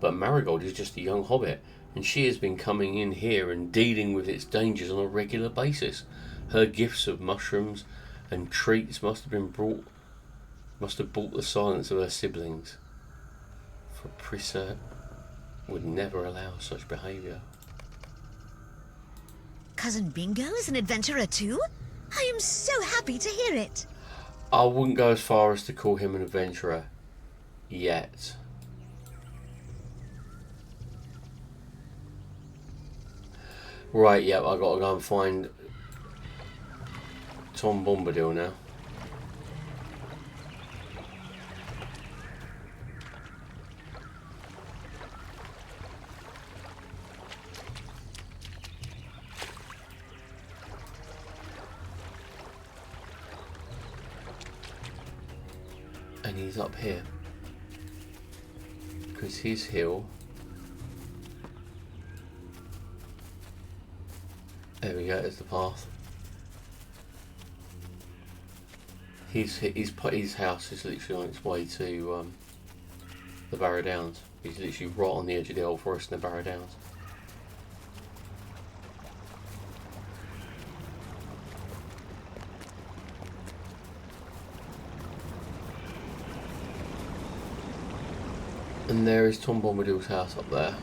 S1: But Marigold is just a young hobbit, and she has been coming in here and dealing with its dangers on a regular basis. Her gifts of mushrooms and treats must have brought the silence of her siblings, for Prissa would never allow such behaviour.
S6: Cousin Bingo is an adventurer too? I am so happy to hear it.
S1: I wouldn't go as far as to call him an adventurer yet. Right, yeah, I gotta go and find Tom Bombadil now. And he's up here because his hill, there we go, there's the path. His house is literally on its way to the Barrow Downs. He's literally right on the edge of the old forest in the Barrow Downs. And there is Tom Bombadil's house up there.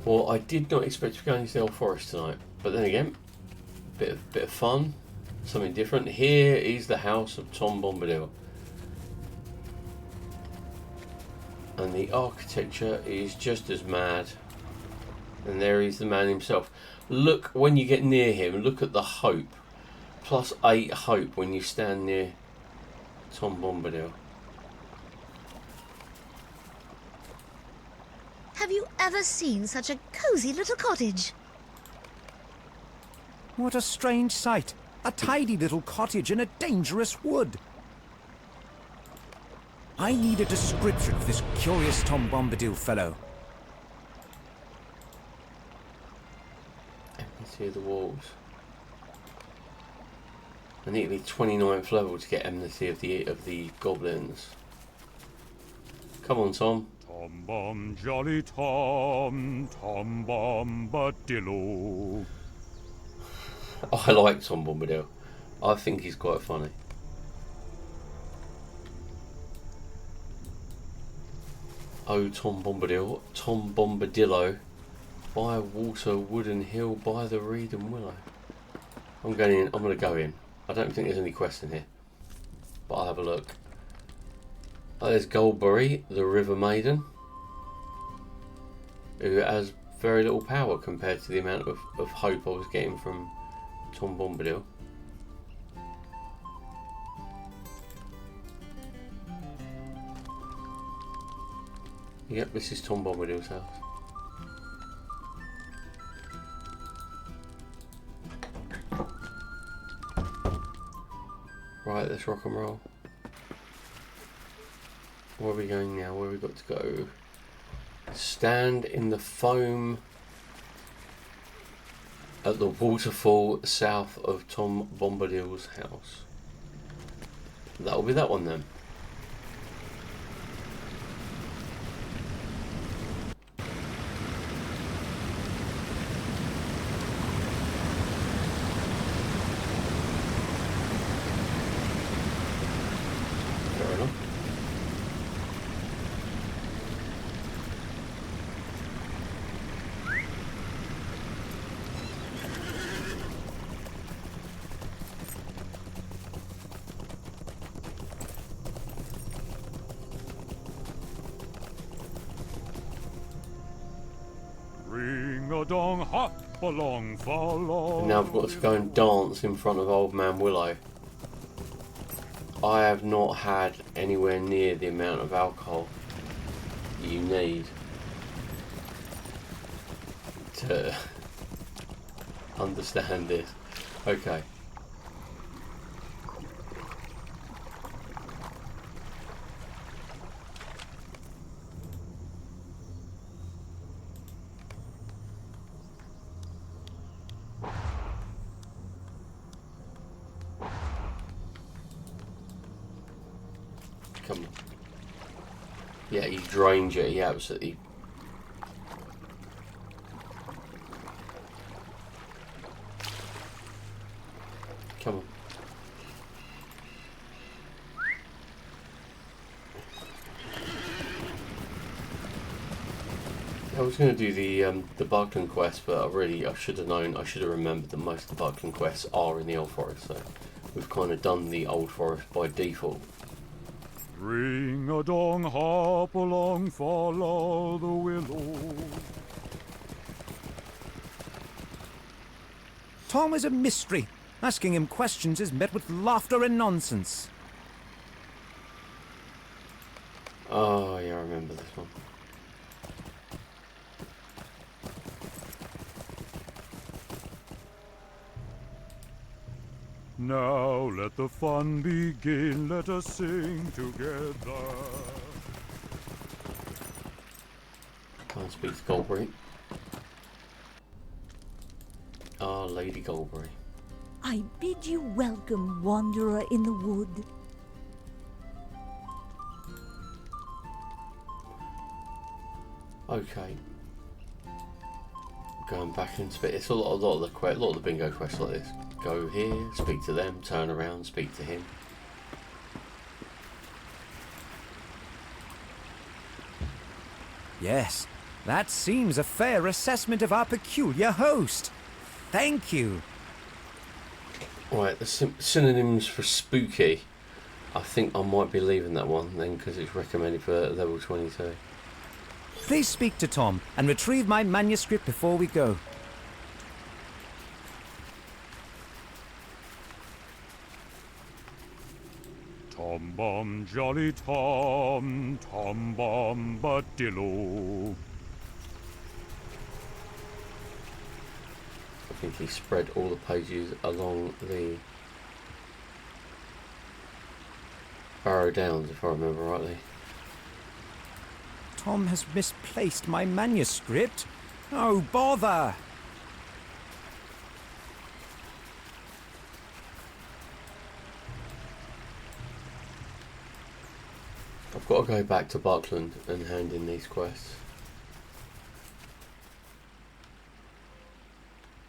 S1: Well, I did not expect to be going into the old forest tonight, but then again, bit of fun, something different. Here is the house of Tom Bombadil. And the architecture is just as mad. And there is the man himself. Look, when you get near him, look at the hope. +8 hope when you stand near Tom Bombadil.
S6: Have you ever seen such a cozy little cottage?
S2: What a strange sight. A tidy little cottage in a dangerous wood. I need a description of this curious Tom Bombadil fellow.
S1: Enmity of the Walls. I need to be 29th level to get Enmity of the Goblins. Come on, Tom.
S7: Tom Bomb, jolly Tom, Tom Bombadillo.
S1: I like Tom Bombadil. I think he's quite funny. Oh, Tom Bombadil, Tom Bombadillo, by water, wooden hill, by the reed and willow. I'm going to go in. I don't think there's any quest in here, but I'll have a look. Oh, there's Goldberry, the River Maiden, who has very little power compared to the amount of hope I was getting from Tom Bombadil. Yep, this is Tom Bombadil's house. Right, let's rock and roll. Where are we going now? Where have we got to go? Stand in the foam at the waterfall south of Tom Bombadil's house. That'll be that one then. Fair enough.
S7: Ring-a-dong, hop along, follow.
S1: And now I've got to go and dance in front of Old Man Willow. I have not had anywhere near the amount of alcohol you need to understand this. Okay. Come on. Yeah, he drained you. He absolutely. Come on. I was going to do the Buckland quest, but I should have known. I should have remembered that most of the Buckland quests are in the Old Forest, so we've kind of done the Old Forest by default.
S7: Ring-a-dong, hop along, follow the willow.
S2: Tom is a mystery. Asking him questions is met with laughter and nonsense.
S1: Oh yeah, I remember this one.
S7: Now let the fun begin, let us sing together.
S1: Can't speak to Goldberry. Ah, Lady Goldberry.
S8: I bid you welcome, wanderer in the wood.
S1: Okay. Going back into it. It's a lot of the bingo quests like this. Go here, speak to them, turn around, speak to him.
S2: Yes, that seems a fair assessment of our peculiar host. Thank you.
S1: Right, the synonyms for spooky. I think I might be leaving that one then because it's recommended for level 22.
S2: Please speak to Tom and retrieve my manuscript before we go.
S7: Tom Bomb, Jolly Tom, Tom Bombadillo.
S1: I think he spread all the pages along the Barrow Downs, if I remember rightly.
S2: Tom has misplaced my manuscript. Oh, bother!
S1: I've got to go back to Buckland and hand in these quests.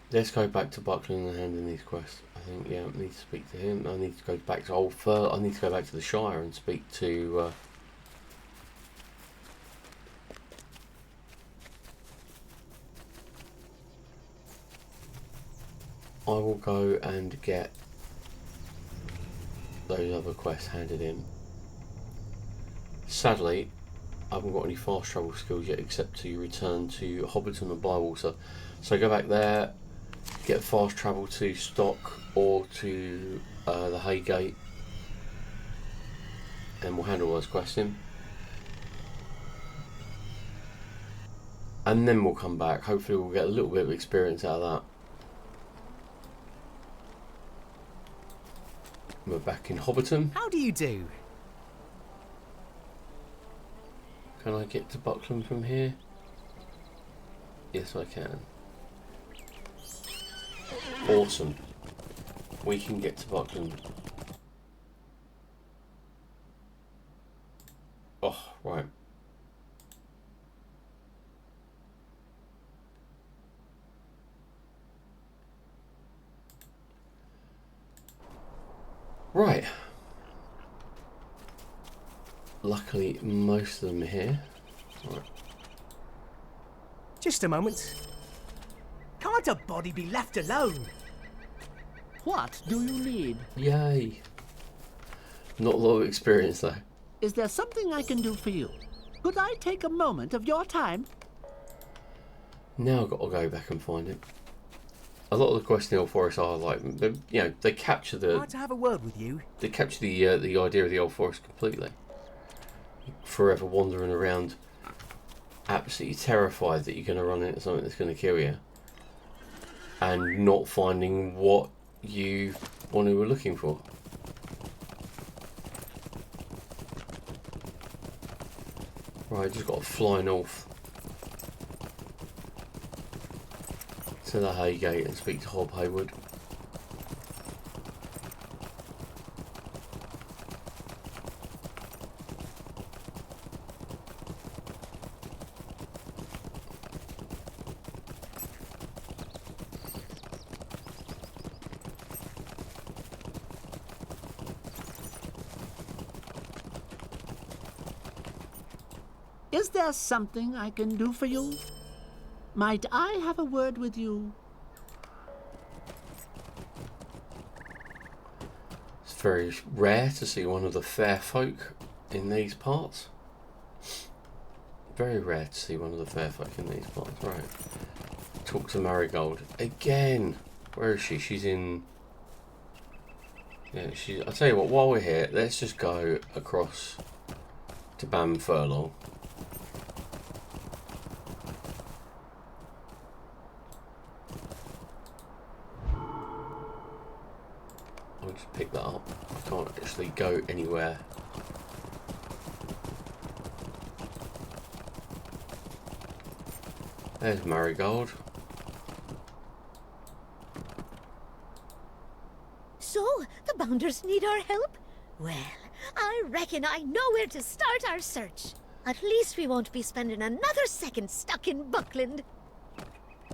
S1: Let's go back to Buckland and hand in these quests. I think, yeah, I need to speak to him. I need to go back to I need to go back to the Shire and speak to I will go and get those other quests handed in. Sadly, I haven't got any fast travel skills yet except to return to Hobbiton and Bywater. So go back there, get fast travel to Stock or to the Haygate, and we'll handle those quests in. And then we'll come back. Hopefully we'll get a little bit of experience out of that. We're back in Hobbiton.
S9: How do you do?
S1: Can I get to Buckland from here? Yes, I can. Awesome. We can get to Buckland. Oh, right. Right. Luckily, most of them are here. Right.
S9: Just a moment. Can't a body be left alone?
S4: What do you need?
S1: Yay. Not a lot of experience though.
S4: Is there something I can do for you? Could I take a moment of your time?
S1: Now I've got to go back and find it. A lot of the quests in the Old Forest are like, they capture
S9: I'd like to have a word with you.
S1: They capture the idea of the Old Forest completely. Forever wandering around, absolutely terrified that you're going to run into something that's going to kill you, and not finding what you were looking for. Right, just got to fly north to the Haygate and speak to Hob Haywood.
S4: Is there something I can do for you? Might I have a word with you?
S1: It's very rare to see one of the fair folk in these parts. Very rare to see one of the fair folk in these parts. Right. Talk to Marigold. Again! Where is she? She's in... Yeah, I'll tell you what, while we're here, let's just go across to Bam Furlong. I'll just pick that up. I can't actually go anywhere. There's Marigold.
S6: So, the Bounders need our help? Well, I reckon I know where to start our search. At least we won't be spending another second stuck in Buckland.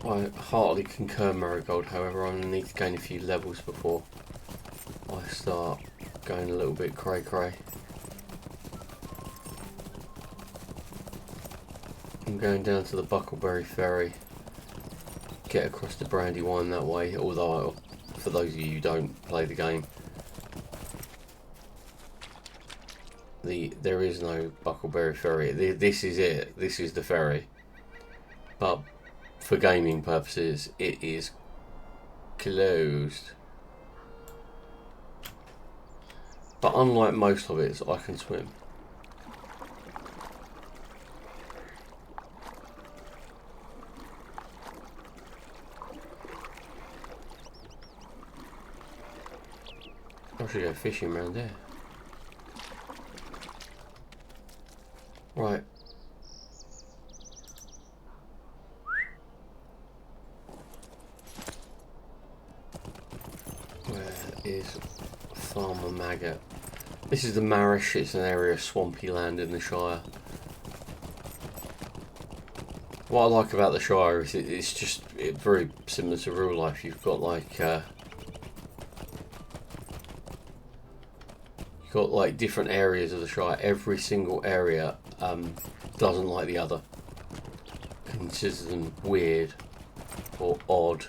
S1: I heartily concur, Marigold. However, I'm going to need to gain a few levels before I start going a little bit cray-cray. I'm going down to the Buckleberry Ferry. Get across the Brandywine that way, although I'll for those of you who don't play the game, there is no Buckleberry Ferry. This is it. This is the ferry. But for gaming purposes, it is closed. But unlike most of it, I can swim. I should go fishing around there. Right. Where is Farmer Maggot? This is the Marish. It's an area of swampy land in the Shire. What I like about the Shire is it's just very similar to real life. You've got like different areas of the Shire. Every single area doesn't like the other. Considers them weird or odd.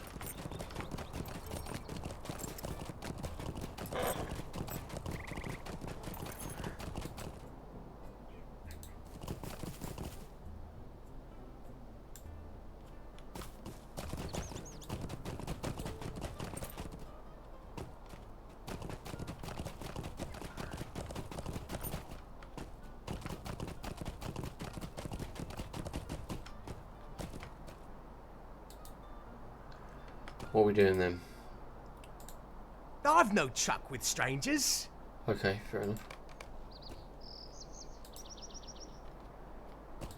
S1: What are we doing then?
S9: I've no chuck with strangers.
S1: Okay, fair enough.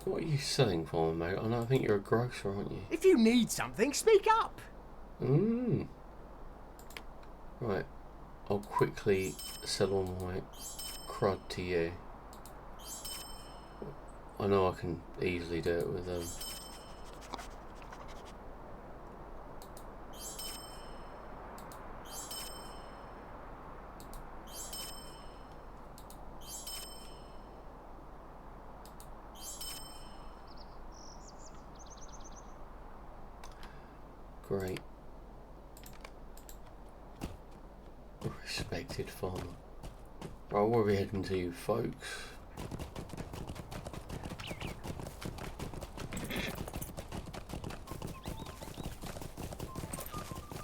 S1: What are you selling for, mate? I think you're a grocer, aren't you?
S9: If you need something, speak up.
S1: Right. I'll quickly sell all my crud to you. I know I can easily do it with Great. Respected farmer. Right, where are we heading to, folks?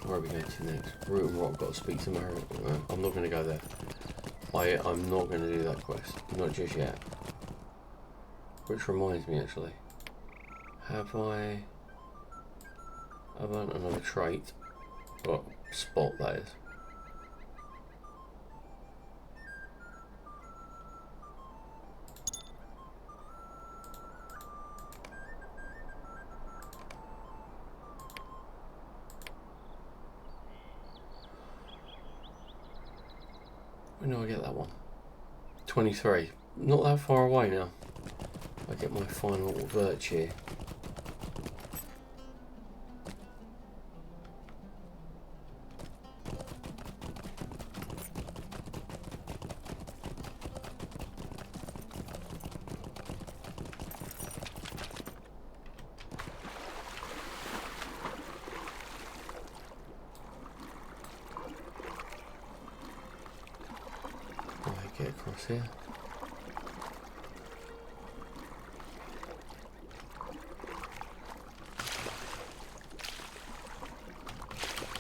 S1: Where are we going to next? Root and Rock, got to speak to Merigrin. I'm not going to go there. I'm not going to do that quest. Not just yet. Which reminds me, actually. Have I earned another trait? Well, spot, that is. When do I get that one? 23. Not that far away now. I get my final virtue. Get across here.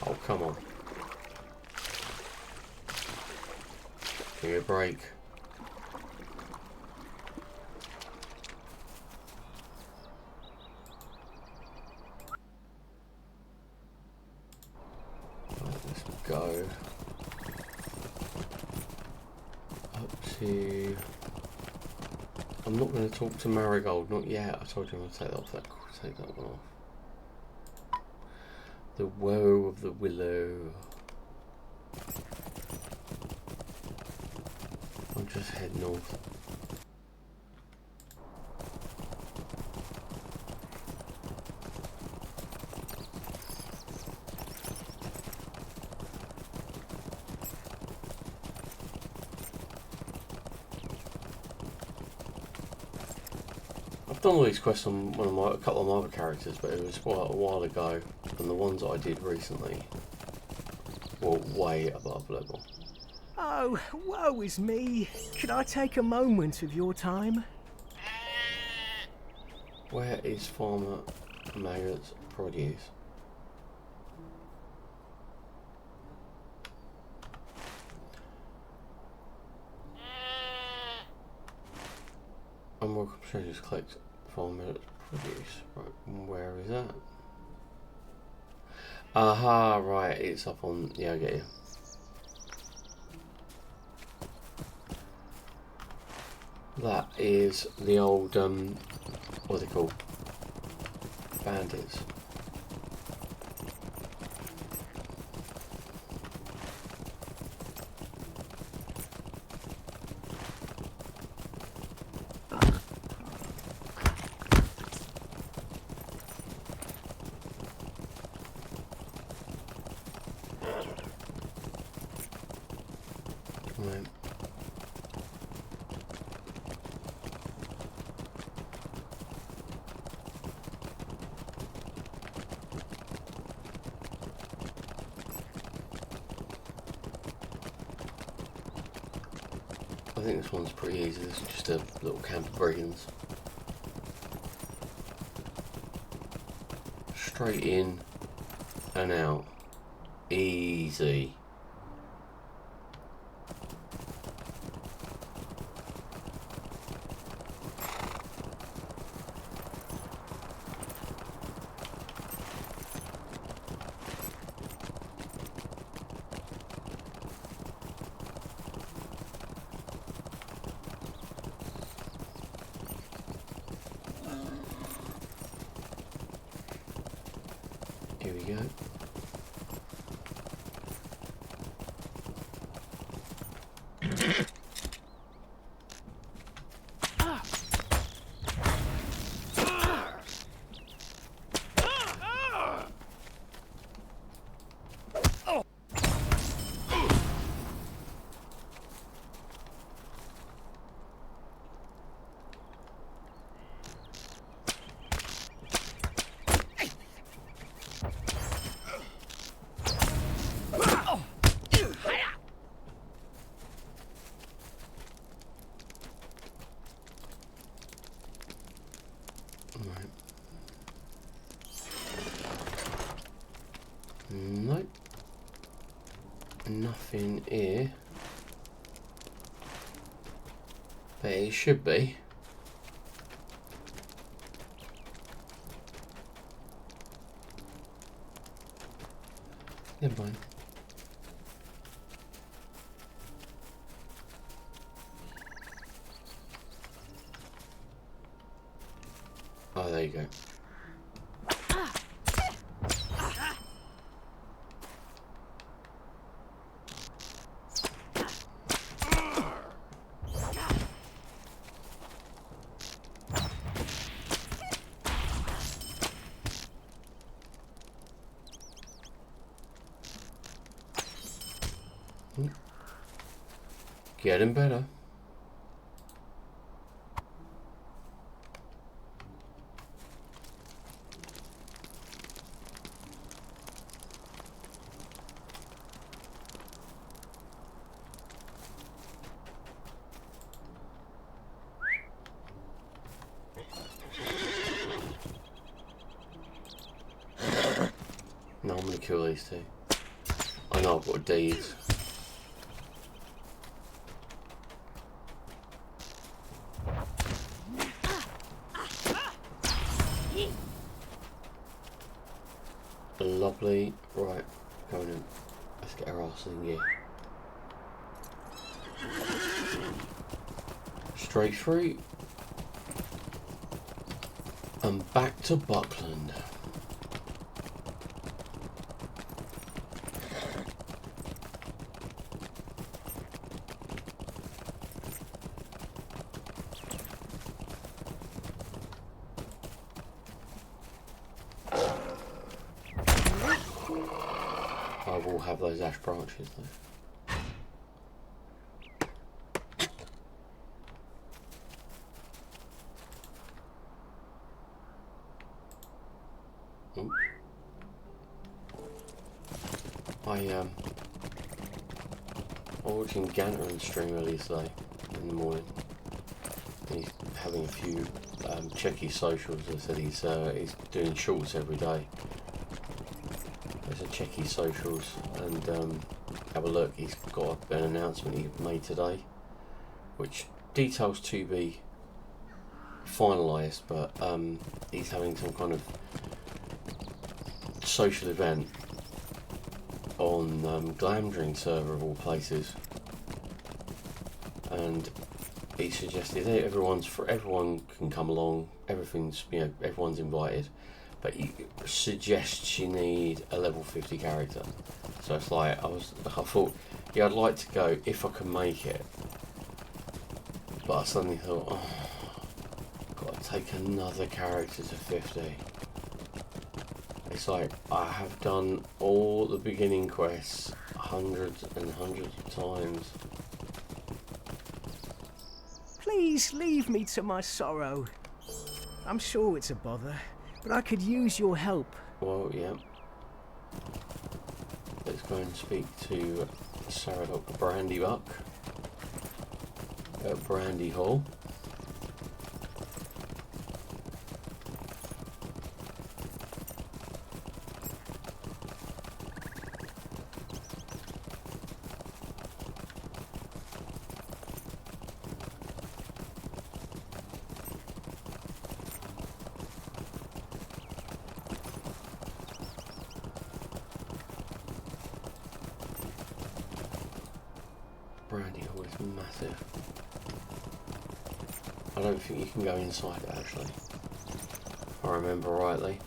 S1: Oh, come on. Give me a break. Right, let's go. I'm not going to talk to Marigold, not yet. I told you I'm going to take that one off. The woe of the willow. I'll just head north. I've done all these quests on a couple of my other characters, but it was quite a while ago, and the ones that I did recently, or way above level.
S9: Oh, woe is me. Could I take a moment of your time?
S1: Where is Farmer Mayor's produce? Unwelcome strangers collect Farmer Mayor's produce. Right, where is that? Aha, right, it's up on... Yeah, I get you. That is the old, what are they called? Bandits. Right. I think this one's pretty easy. This is just a little camp of brigands. Straight in and out. Easy. Here we go. Nope. Nothing here. But it should be. Never mind. Oh, there you go. Getting better. No, I'm gonna kill these two. I know I've got deeds. Lovely. Right, going in. Let's get our arse in gear. Straight through. And back to Buckland. I will have those ash branches though. Ooh. I I'm watching Ganterin stream earlier today in the morning. He's having a few check his socials. I said he's doing shorts every day. So check his socials and have a look. He's got an announcement he made today, which details to be finalised, but he's having some kind of social event on Glamdring server of all places, and he suggested everyone can come along. Everything's, you know, everyone's invited, but he suggests you need a level 50 character. So it's like I thought, yeah, I'd like to go if I can make it, but I suddenly thought, oh, I've got to take another character to 50. It's like I have done all the beginning quests hundreds and hundreds of times.
S9: Please leave me to my sorrow. I'm sure it's a bother, but I could use your help.
S1: Well, yeah. Let's go and speak to Sarah Dr. Brandybuck at Brandy Hall. Brandy Hall is massive. I don't think you can go inside it actually, if I remember rightly.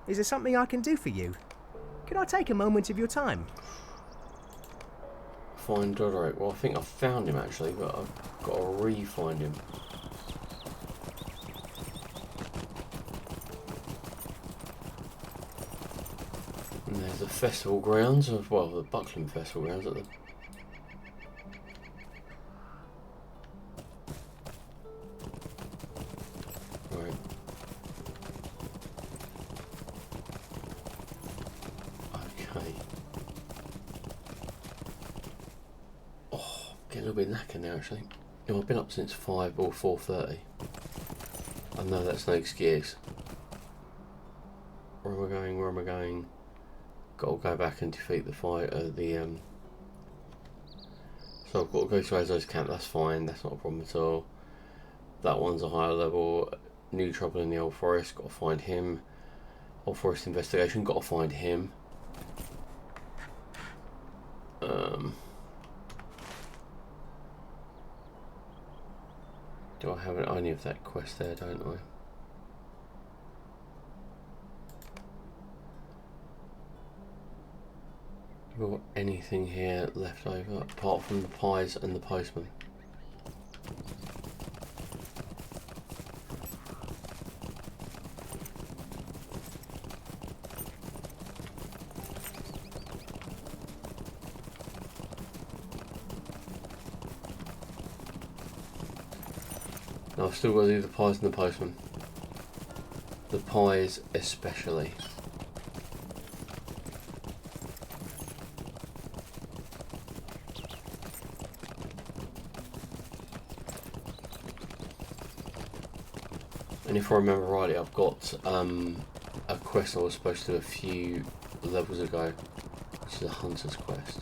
S9: Is there something I can do for you? Could I take a moment of your time?
S1: Find Dodoric. Well, I think I found him actually, but I've got to re-find him. And there's the festival grounds of, well, the Buckland festival grounds at the... Right. Okay. Oh, getting a little bit knackered now actually. You know, I've been up since 5 or 4:30. I know that's no excuse. Where am I going? Where am I going? Got to go back and defeat the fight. So I've got to go to Azo's camp. That's fine. That's not a problem at all. That one's a higher level. New trouble in the Old Forest. Got to find him. Old Forest investigation. Got to find him. Do I have any of that quest there? Don't I? Got anything here left over apart from the pies and the postman? No, I've still got to do the pies and the postman. The pies especially. And if I remember rightly, I've got a quest I was supposed to do a few levels ago, which is a hunter's quest.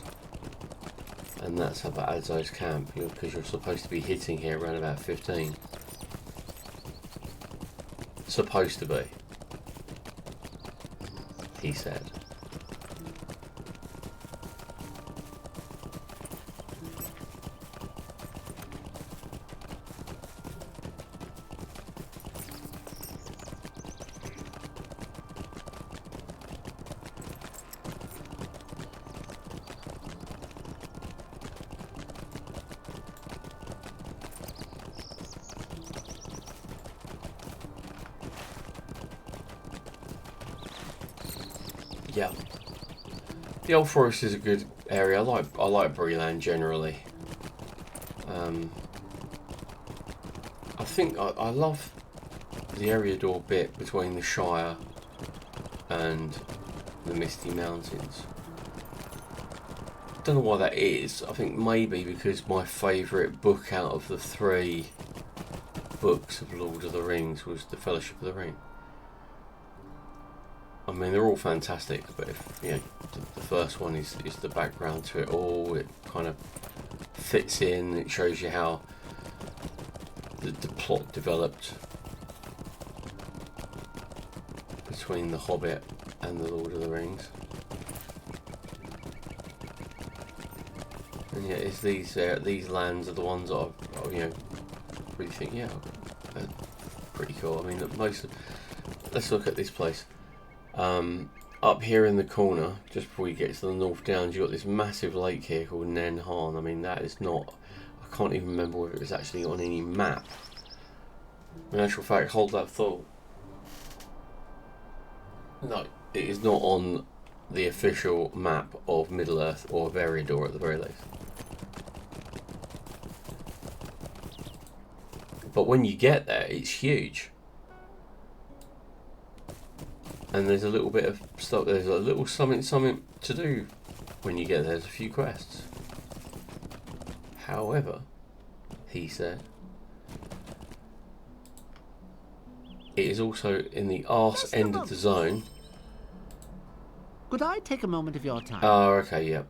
S1: And that's up at Azo's camp, because you're supposed to be hitting here around about 15. Supposed to be, he said. Yeah, the Old Forest is a good area. I like Breland generally. I think I love the Eriador bit between the Shire and the Misty Mountains. Don't know why that is. I think maybe because my favourite book out of the 3 books of Lord of the Rings was The Fellowship of the Ring. I mean, they're all fantastic, but if you know, the first one is the background to it all. It kind of fits in. It shows you how the plot developed between The Hobbit and The Lord of the Rings. And yet, it's these lands are the ones that I you know, really think, yeah, they're pretty cool. I mean, let's look at this place. Up here in the corner, just before you get to the North Downs, you've got this massive lake here called Nen Han. I mean, that is not... I can't even remember whether it was actually on any map. In actual fact, hold that thought. No, it is not on the official map of Middle-earth or of Eriador at the very least. But when you get there, it's huge. And there's a little bit of stuff, there's a little something to do when you get there. There's a few quests. However, he said, it is also in the arse end of the zone.
S4: Could I take a moment of your time?
S1: Oh, okay, yep.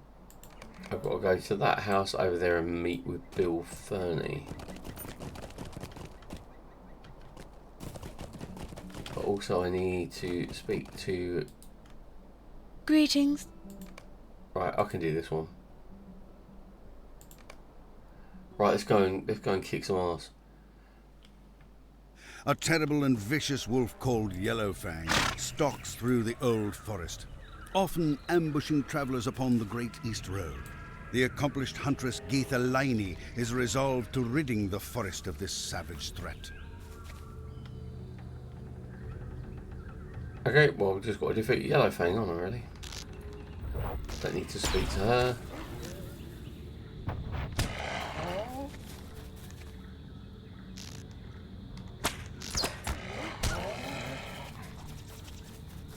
S1: I've got to go to that house over there and meet with Bill Fernie. But also I need to speak to...
S3: Greetings.
S1: Right, I can do this one. Right, let's go and kick some ass.
S10: A terrible and vicious wolf called Yellowfang stalks through the old forest, often ambushing travellers upon the Great East Road. The accomplished huntress Geetha Liney is resolved to ridding the forest of this savage threat.
S1: Okay, well, we've just got to defeat Yellowfang, haven't we, really? Don't need to speak to her.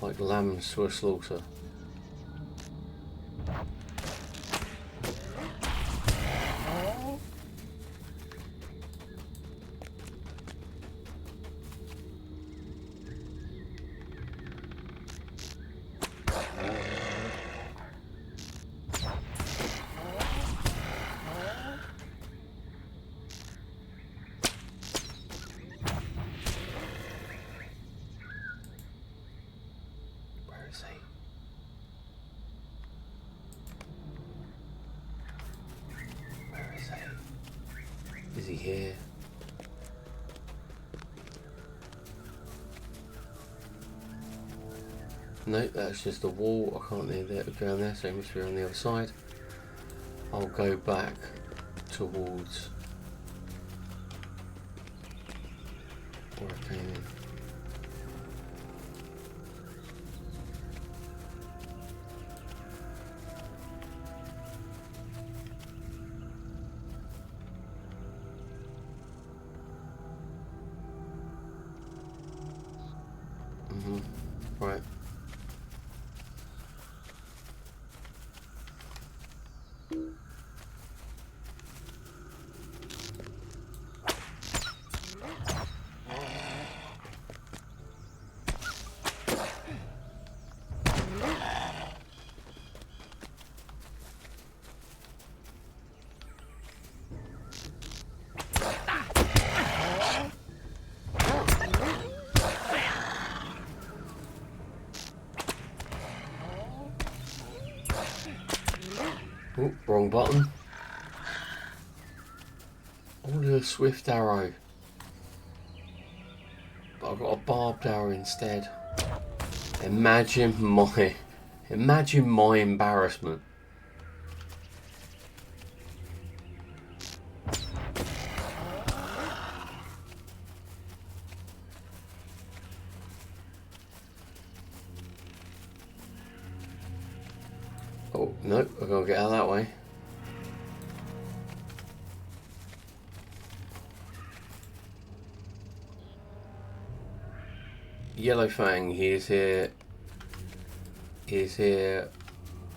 S1: Like lambs to a slaughter. Is he here? No, that's just a wall. I can't near there, go down there, so he must be on the other side. I'll go back towards where I came in. Right. Oh, wrong button. I wanted a swift arrow, but I've got a barbed arrow instead. Imagine my embarrassment. Oh, no, I've got to get out that way. Yellowfang, he is here. He is here.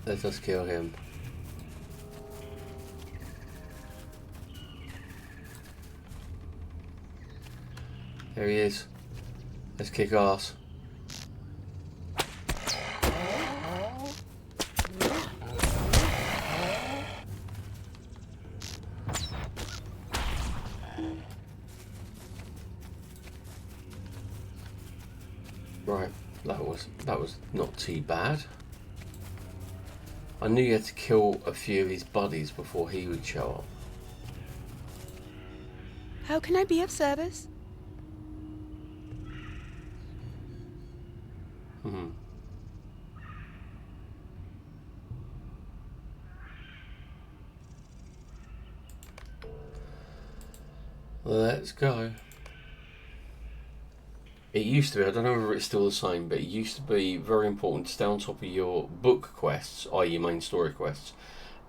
S1: Let us kill him. There he is. Let's kick ass. Right, that was not too bad. I knew you had to kill a few of his buddies before he would show up.
S3: How can I be of service?
S1: Let's go. It used to be, I don't know whether it's still the same, but it used to be very important to stay on top of your book quests, i.e. your main story quests,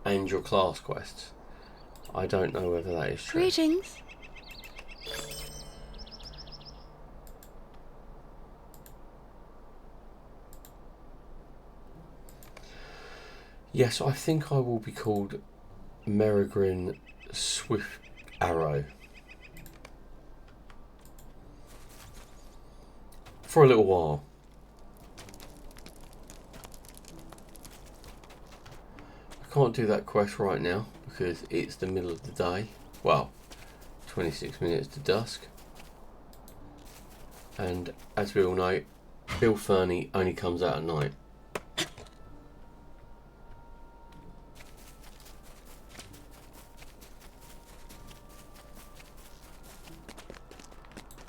S1: and your class quests. I don't know whether that is true.
S3: Greetings.
S1: Yes, I think I will be called Merigrin Swift Arrow. For a little while. I can't do that quest right now because it's the middle of the day. Well, 26 minutes to dusk. And as we all know, Bill Fernie only comes out at night.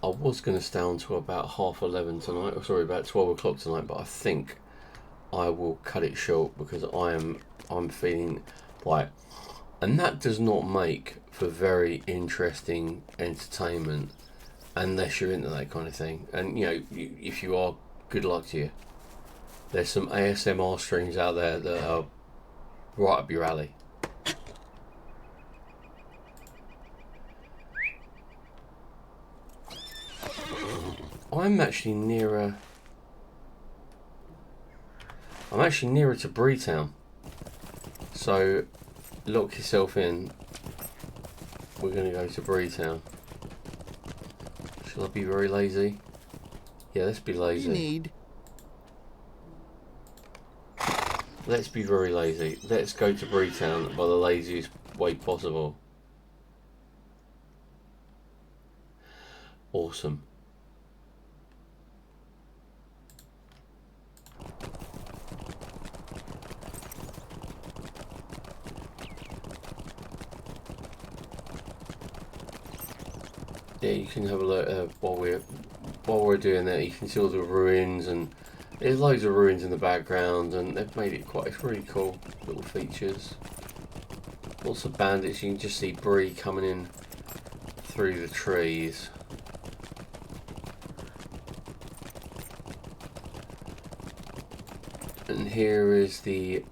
S1: I was going to stay on to about 11:30 tonight, or sorry, about 12 o'clock tonight, but I think I will cut it short because I'm feeling like, and that does not make for very interesting entertainment unless you're into that kind of thing. And you know, if you are, good luck to you. There's some ASMR streams out there that are right up your alley. I'm actually nearer to Breetown, so lock yourself in. We're going to go to Breetown. Shall I be very lazy? Yeah, let's be lazy. Let's be very lazy. Let's go to Breetown by the laziest way possible. Awesome. Yeah, you can have a look while we're doing that. You can see all the ruins, and there's loads of ruins in the background, and they've made it it's really cool little features. Lots of bandits. You can just see Bree coming in through the trees. And here is the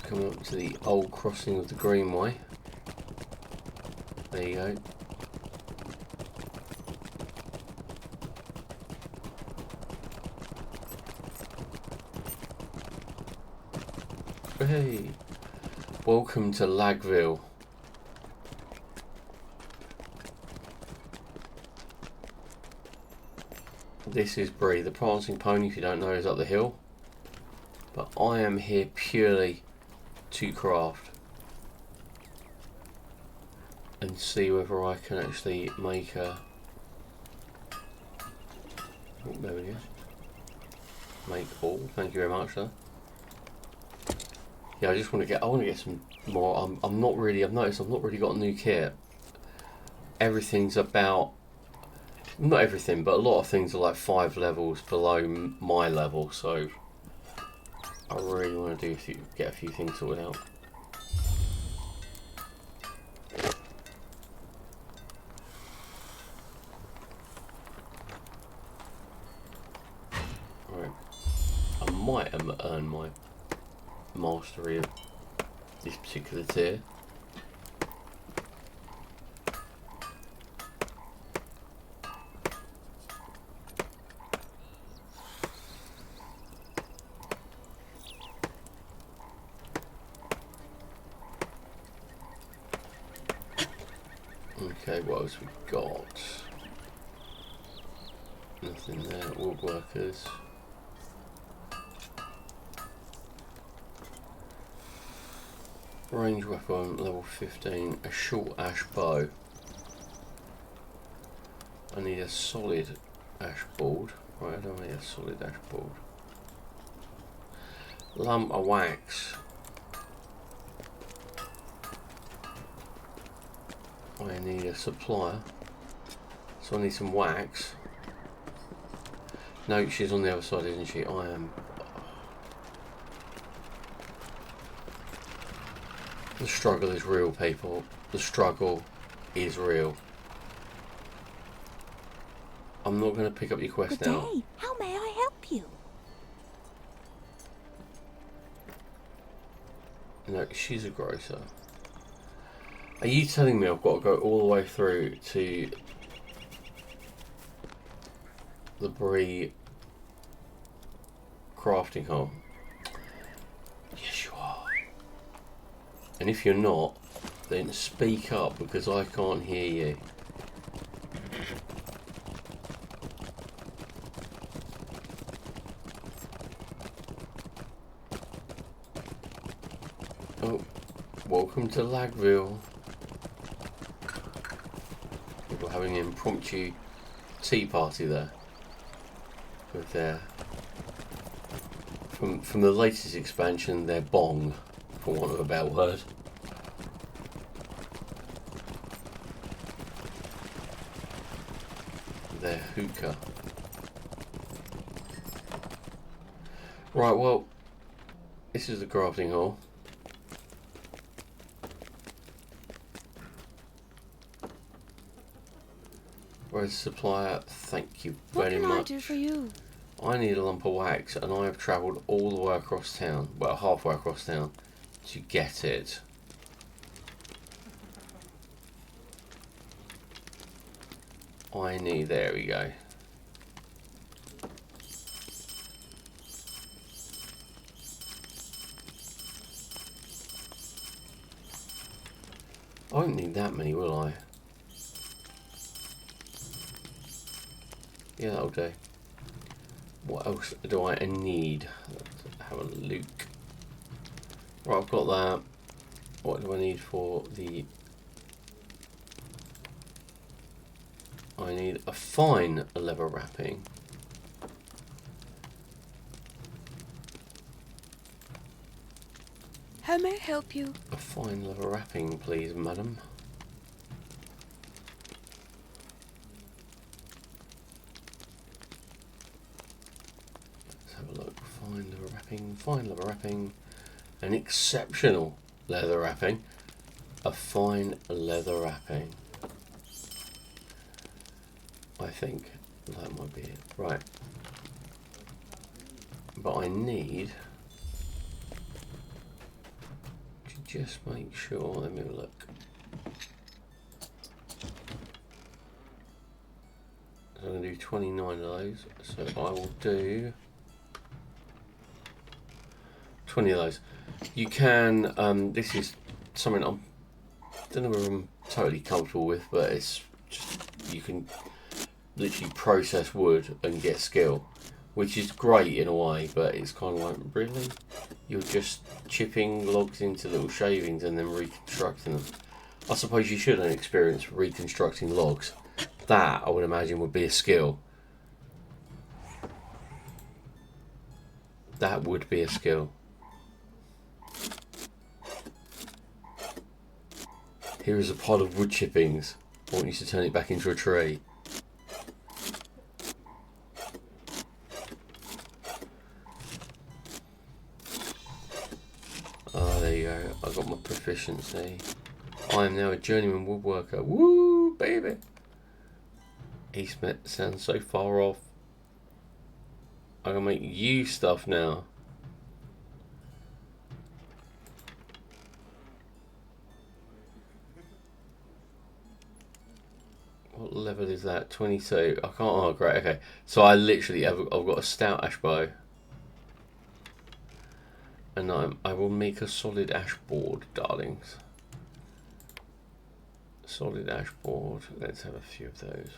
S1: coming up to the old crossing of the Greenway. There you go. Hey, welcome to Lagville. This is Bree. The prancing pony, if you don't know, is up the hill. But I am here purely to craft and see whether I can actually make a... Oh, there we go. Make all. Thank you very much, sir. Yeah, I just want to get some more. I'm not really, I've noticed I've not really got a new kit. Everything's about, not everything, but a lot of things are like 5 levels below my level, so I really want to get a few things sorted out. Right, I might earn my mastery of this particular tier. Okay, what else we got? Nothing there. Woodworkers. Range weapon, level 15. A short ash bow. I need a solid ash board. Right, I don't need a solid ash board. Lump of wax. I need a supplier. So I need some wax. No, she's on the other side, isn't she? I am. The struggle is real, people. The struggle is real. I'm not going to pick up your quest
S8: Good
S1: now.
S8: day. How may I help you?
S1: No, she's a grocer. Are you telling me I've got to go all the way through to the Bree crafting hole? Yes, you are. And if you're not, then speak up because I can't hear you. Oh, welcome to Lagville. People having an impromptu tea party there. With their from the latest expansion, their bong, for want of a better word. Their hookah. Right, well, this is the crafting hall. Where's the supplier? Thank you very much.
S3: What can I do for you?
S1: I need a lump of wax, and I have travelled all the way across town, well, halfway across town, to get it. I need, there we go. I won't need that many, will I? Yeah, that'll do. What else do I need? Let's have a look. Right, I've got that. What do I need for the... I need a fine leather wrapping.
S3: How may I help you?
S1: A fine leather wrapping, please, madam. Let's have a look. Fine leather wrapping, fine leather wrapping. An exceptional leather wrapping. A fine leather wrapping. I think that might be it. Right. But I need to just make sure. Let me have a look. So I'm going to do 29 of those. So I will do 20 of those. You can, this is something I don't know whether I'm totally comfortable with, but it's just, you can literally process wood and get skill, which is great in a way, but it's kind of like, really? You're just chipping logs into little shavings and then reconstructing them. I suppose you shouldn't experience reconstructing logs. That, I would imagine, would be a skill. That would be a skill. Here is a pod of wood chippings. I want you to turn it back into a tree. Ah, there you go. I got my proficiency. I am now a journeyman woodworker. Woo, baby! Eastmet sounds so far off. I can make you stuff now. What level is that? 22. I can't. Oh, great. Okay. So I literally have. I've got a stout ash bow, and I will make a solid ash board, darlings. Solid dashboard. Let's have a few of those.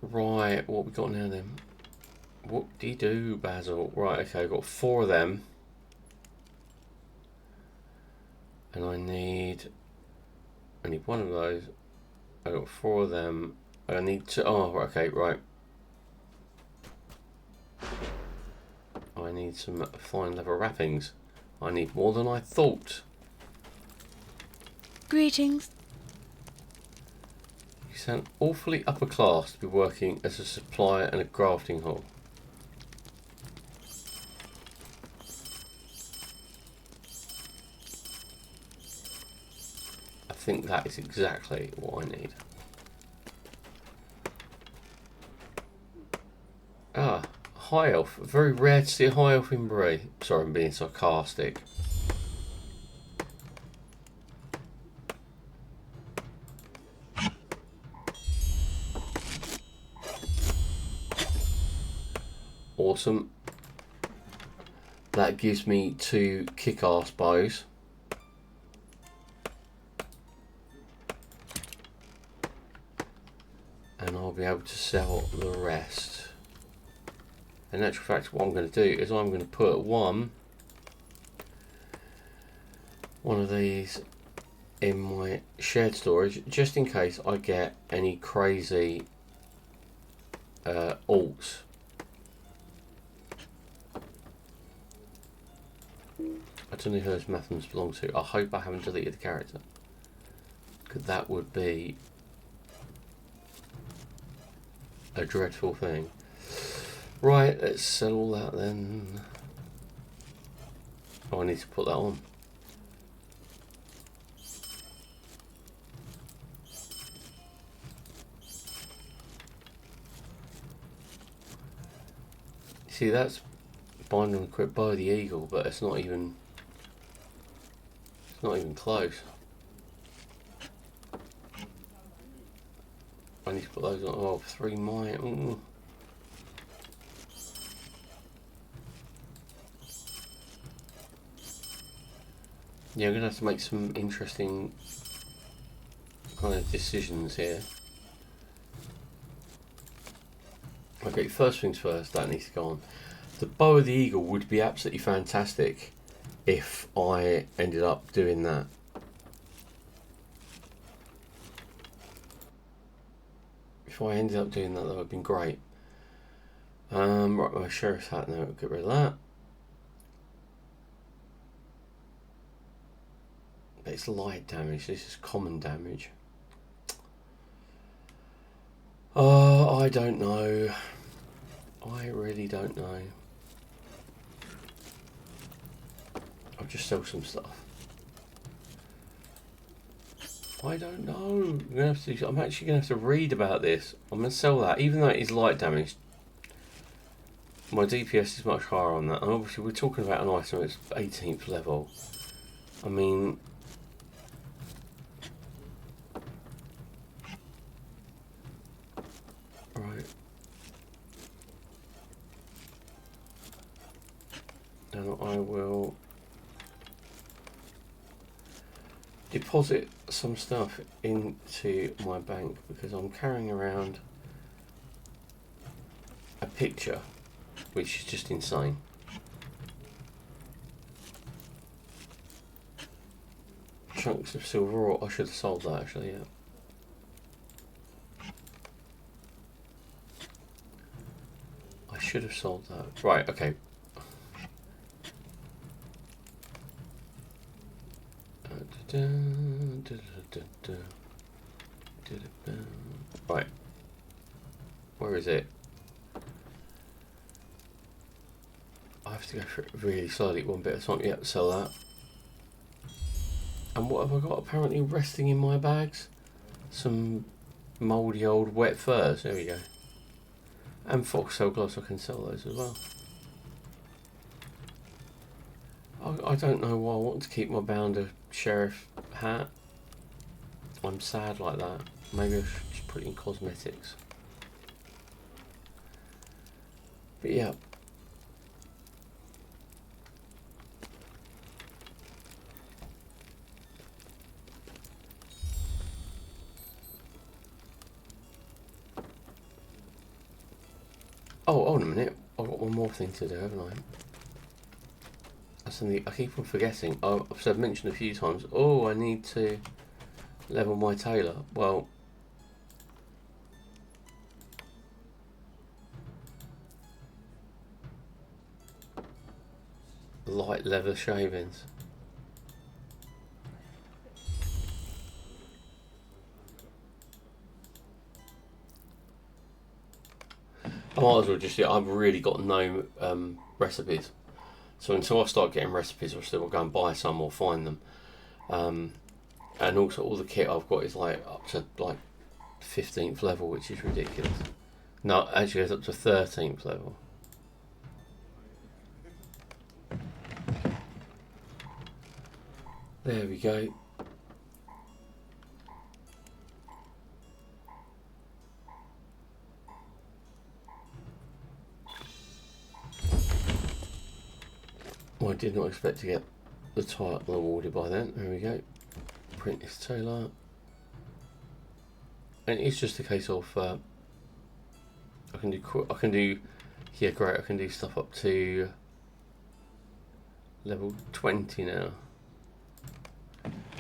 S1: Right, what we got now then? Whoop-de-doo, Basil. Right, okay, I've got 4 of them. And I need one of those. I got 4 of them. I need to. Oh, okay, right. I need some fine leather wrappings. I need more than I thought.
S3: Greetings.
S1: You sound awfully upper class to be working as a supplier in a grafting hall. I think that is exactly what I need. Ah, high elf. Very rare to see a high elf in Bray. Sorry, I'm being sarcastic. Awesome. That gives me 2 kick-ass bows. And I'll be able to sell the rest. In actual fact, what I'm going to do is I'm going to put one of these in my shared storage, just in case I get any crazy alts. I don't know who those Mathams belong to. I hope I haven't deleted the character, because that would be a dreadful thing. Right, let's sell all that then. Oh, I need to put that on. See, that's bind and equip by the eagle, but it's not even close. I need to put those on. Oh, 3 mine. Ooh. Yeah, I'm gonna have to make some interesting kind of decisions here. Okay, first things first, that needs to go on. The bow of the eagle would be absolutely fantastic if I ended up doing that. If I ended up doing that, that would have been great. Right, my sheriff's hat now, get rid of that. It's light damage, this is common damage. I don't know. I really don't know. I'll just sell some stuff. I don't know. I'm actually going to have to read about this. I'm going to sell that, even though it is light damage. My DPS is much higher on that. And obviously we're talking about an item that's 18th level. I mean... Right. Now I will deposit some stuff into my bank because I'm carrying around a picture which is just insane. Chunks of silver ore. I should have sold that actually, yeah. I should have sold that. Right, okay. Right. Where is it? I have to go for it really slowly, one bit of time. Yep, sell that. And what have I got apparently resting in my bags? Some mouldy old wet furs. There we go. And foxtail gloves, I can sell those as well. I don't know why I want to keep my Bounder Sheriff hat. I'm sad like that. Maybe I should just put it in cosmetics. But yeah, more thing to do, haven't I? That's something I keep on forgetting. I've mentioned a few times. Oh, I need to level my tailor. Well, light leather shavings. I might as well just, I've really got no recipes. So until I start getting recipes, I'll still go and buy some or find them. And also all the kit I've got is like up to like 15th level, which is ridiculous. No, actually it's up to 13th level. There we go. Well, I did not expect to get the title awarded by then. There we go. Apprentice tailor. And it's just a case of I can do yeah, great, I can do stuff up to level 20 now.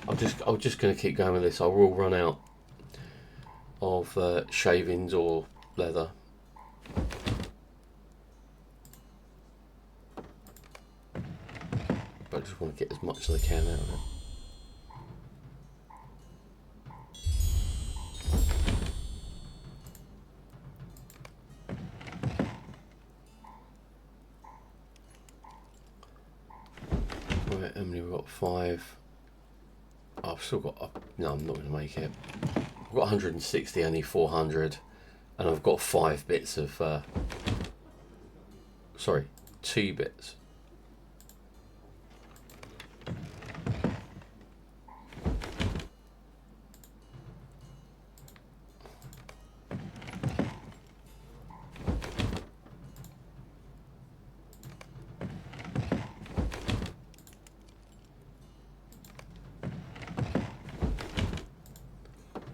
S1: I'm just gonna keep going with this. I will run out of shavings or leather. But I just want to get as much as I can out of it. Right, how many we've got? 5. Oh, I've still got. No, I'm not going to make it. I've got 160. I need 400, and I've got 5 bits of. Sorry, 2 bits.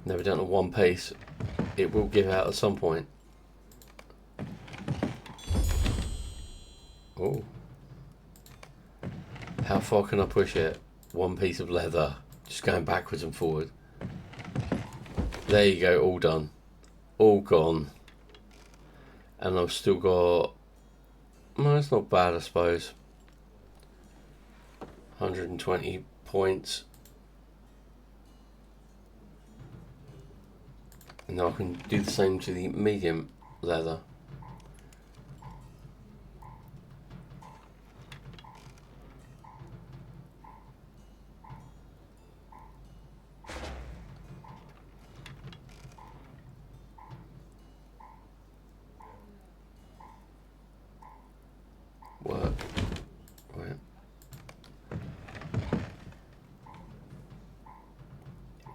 S1: Never done a one piece. It will give out at some point. Oh. How far can I push it? 1 piece of leather. Just going backwards and forward. There you go, all done. All gone. And I've still got... No, it's not bad, I suppose. 120 points. And now I can do the same to the medium leather. Work. Right.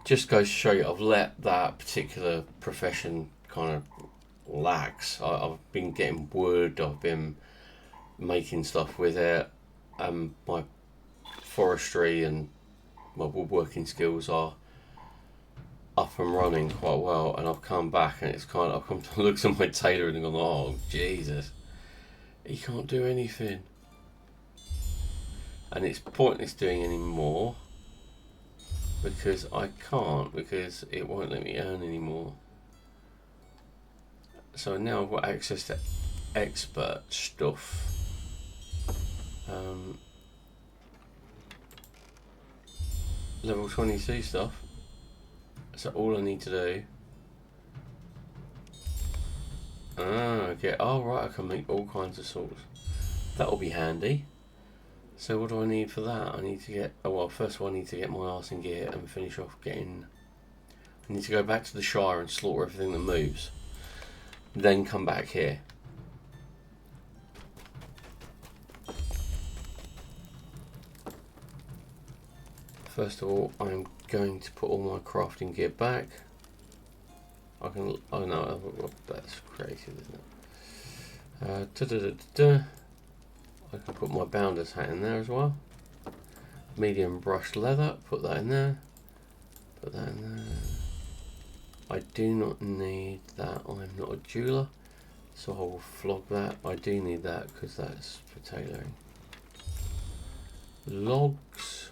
S1: Just goes to show you, I've let that particular profession kind of lax. I've been getting wood, I've been making stuff with it, and my forestry and my woodworking skills are up and running quite well. And I've come back and it's kind of, I've come to look at my tailor and gone, oh Jesus, he can't do anything. And it's pointless doing any more. Because I can't, because it won't let me earn anymore. So now I've got access to expert stuff. Level 22 stuff. So all I need to do. Okay. Oh right, I can make all kinds of swords. That'll be handy. So what do I need for that? I need to get... Oh well, first of all I need to get my arse in gear and finish off getting... I need to go back to the Shire and slaughter everything that moves. Then come back here. First of all, I'm going to put all my crafting gear back. I can... Oh no, that's creative, isn't it? I can put my bounder's hat in there as well. Medium brushed leather, put that in there. Put that in there. I do not need that, I'm not a jeweler. So I'll flog that. I do need that because that's for tailoring. Logs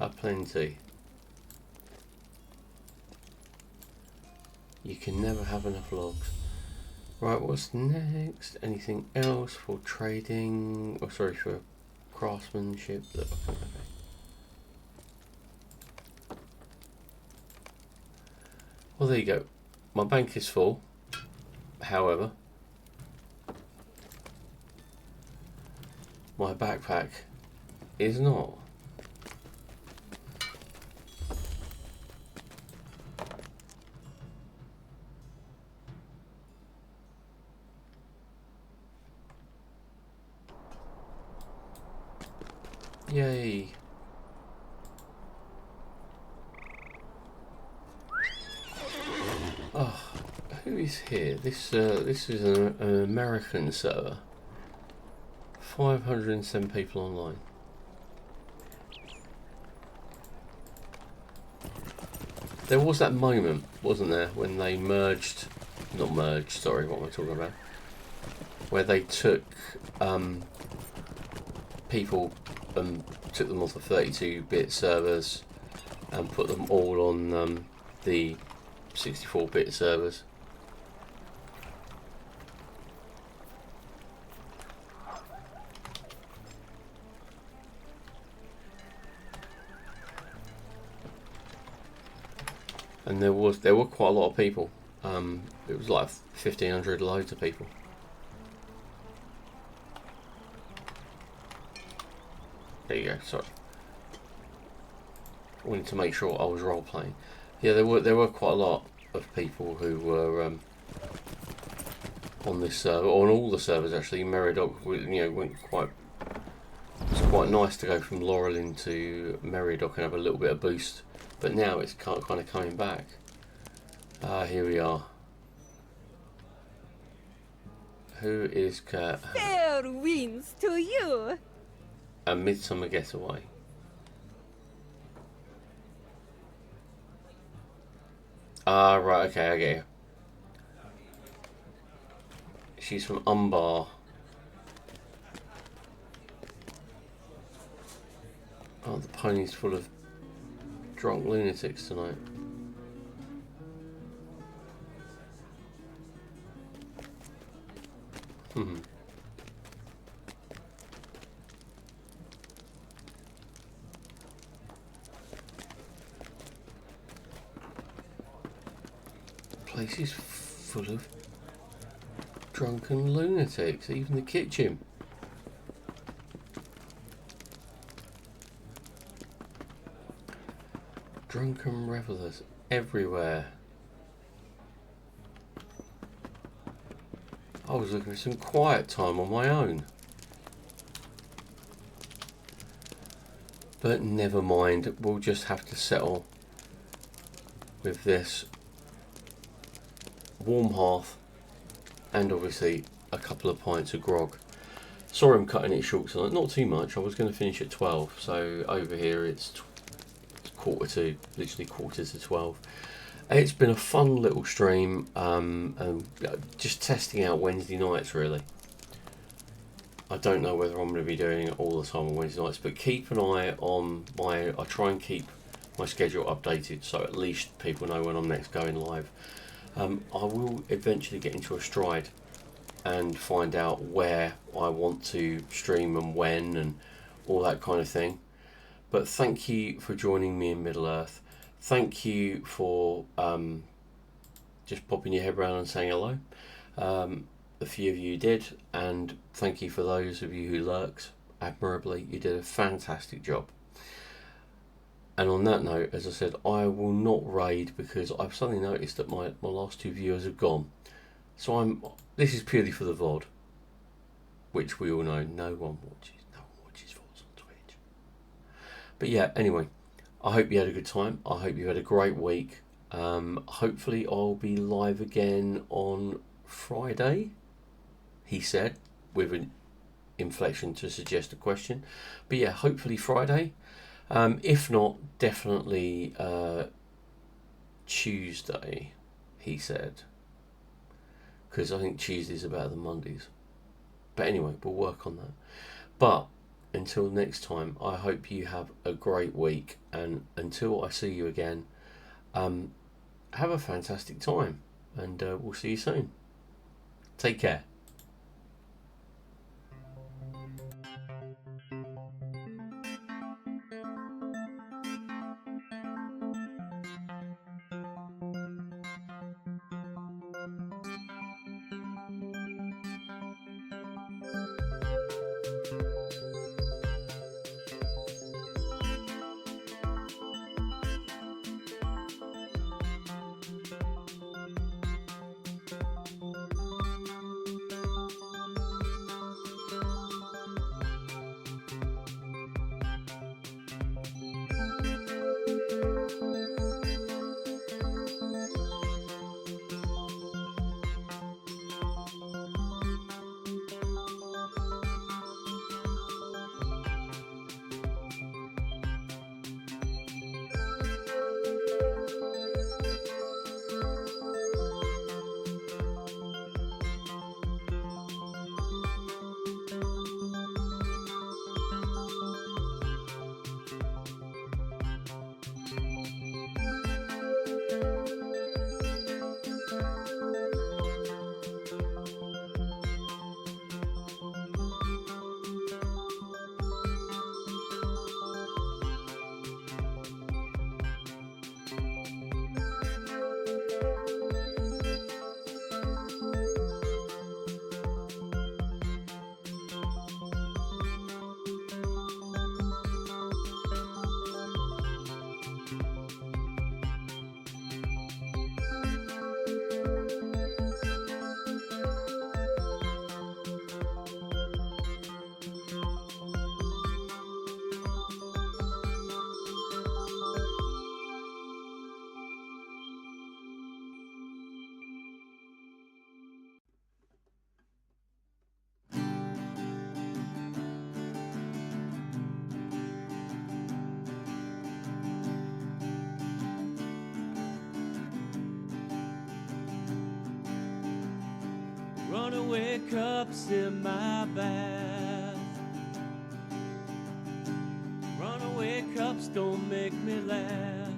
S1: are plenty. You can never have enough logs. Right, what's next? Anything else for trading? Oh, sorry, for craftsmanship. Okay. Well, there you go. My bank is full. However, my backpack is not. Yay. Oh, who is here? This is an American server. 507 people online. There was that moment, wasn't there, when they merged, not merged, sorry, what am I talking about? Where they took people and took them off the 32-bit servers and put them all on the 64-bit servers. And there were quite a lot of people. It was like 1,500 loads of people. There you go. Sorry, I wanted to make sure I was role playing. Yeah, there were quite a lot of people who were on this server, on all the servers actually. Meridoc, went quite. It's quite nice to go from Laurel into Meridoc and have a little bit of boost. But now it's kind of coming back. Here we are. Who is Cat?
S8: Fair winds to you.
S1: A Midsummer Getaway. Ah, right, okay, I get you. She's from Umbar. Oh, the pony's full of drunk lunatics tonight. Place is full of drunken lunatics, even the kitchen. Drunken revelers everywhere. I was looking for some quiet time on my own. But never mind, we'll just have to settle with this warm hearth and obviously a couple of pints of grog. Sorry I'm cutting it short tonight, not too much. I was going to finish at 12, so over here it's literally quarter to 12. It's been a fun little stream, and just testing out Wednesday nights really. I don't know whether I'm going to be doing it all the time on Wednesday nights, but keep an eye on I try and keep my schedule updated so at least people know when I'm next going live. I will eventually get into a stride and find out where I want to stream and when and all that kind of thing. But thank you for joining me in Middle Earth. Thank you for just popping your head around and saying hello. A few of you did, and thank you for those of you who lurked admirably. You did a fantastic job. And on that note, as I said, I will not raid because I've suddenly noticed that my last two viewers have gone. So this is purely for the VOD, which we all know no one watches VODs on Twitch. But yeah, anyway, I hope you had a good time. I hope you had a great week. Hopefully I'll be live again on Friday, he said, with an inflection to suggest a question. But yeah, hopefully Friday. If not, definitely Tuesday, he said. because I think Tuesdays are better than Mondays. But anyway, we'll work on that. But until next time, I hope you have a great week, and until I see you again, have a fantastic time, and we'll see you soon. Take care.
S11: Runaway cups in my bath. Runaway cups don't make me laugh,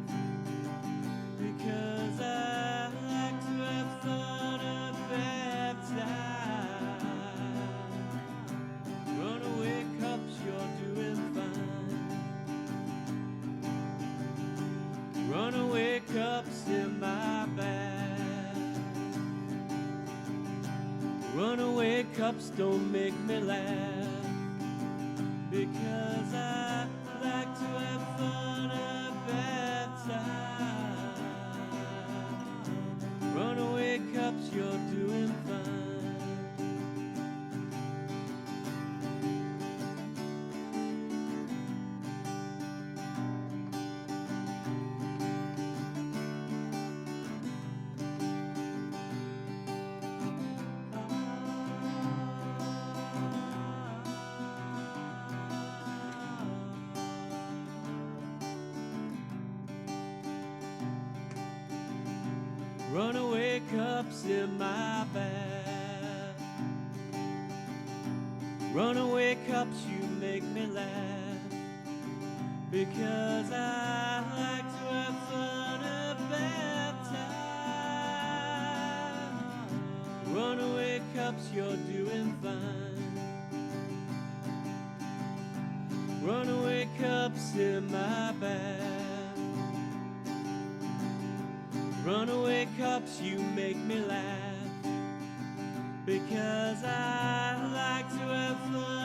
S11: because I like to have fun at bath time. Runaway cups, you're doing fine. Runaway cups in my bath. Runaway cups don't make me laugh, because I like to have fun at bath time. Runaway cups, you're doing fine. Runaway cups in my bath. Runaway cups, you make me laugh, because I like to have fun at bath time. Runaway cups, you're doing fine. Runaway cups in my bath. Runaway cups, you make me laugh, because I like to have fun.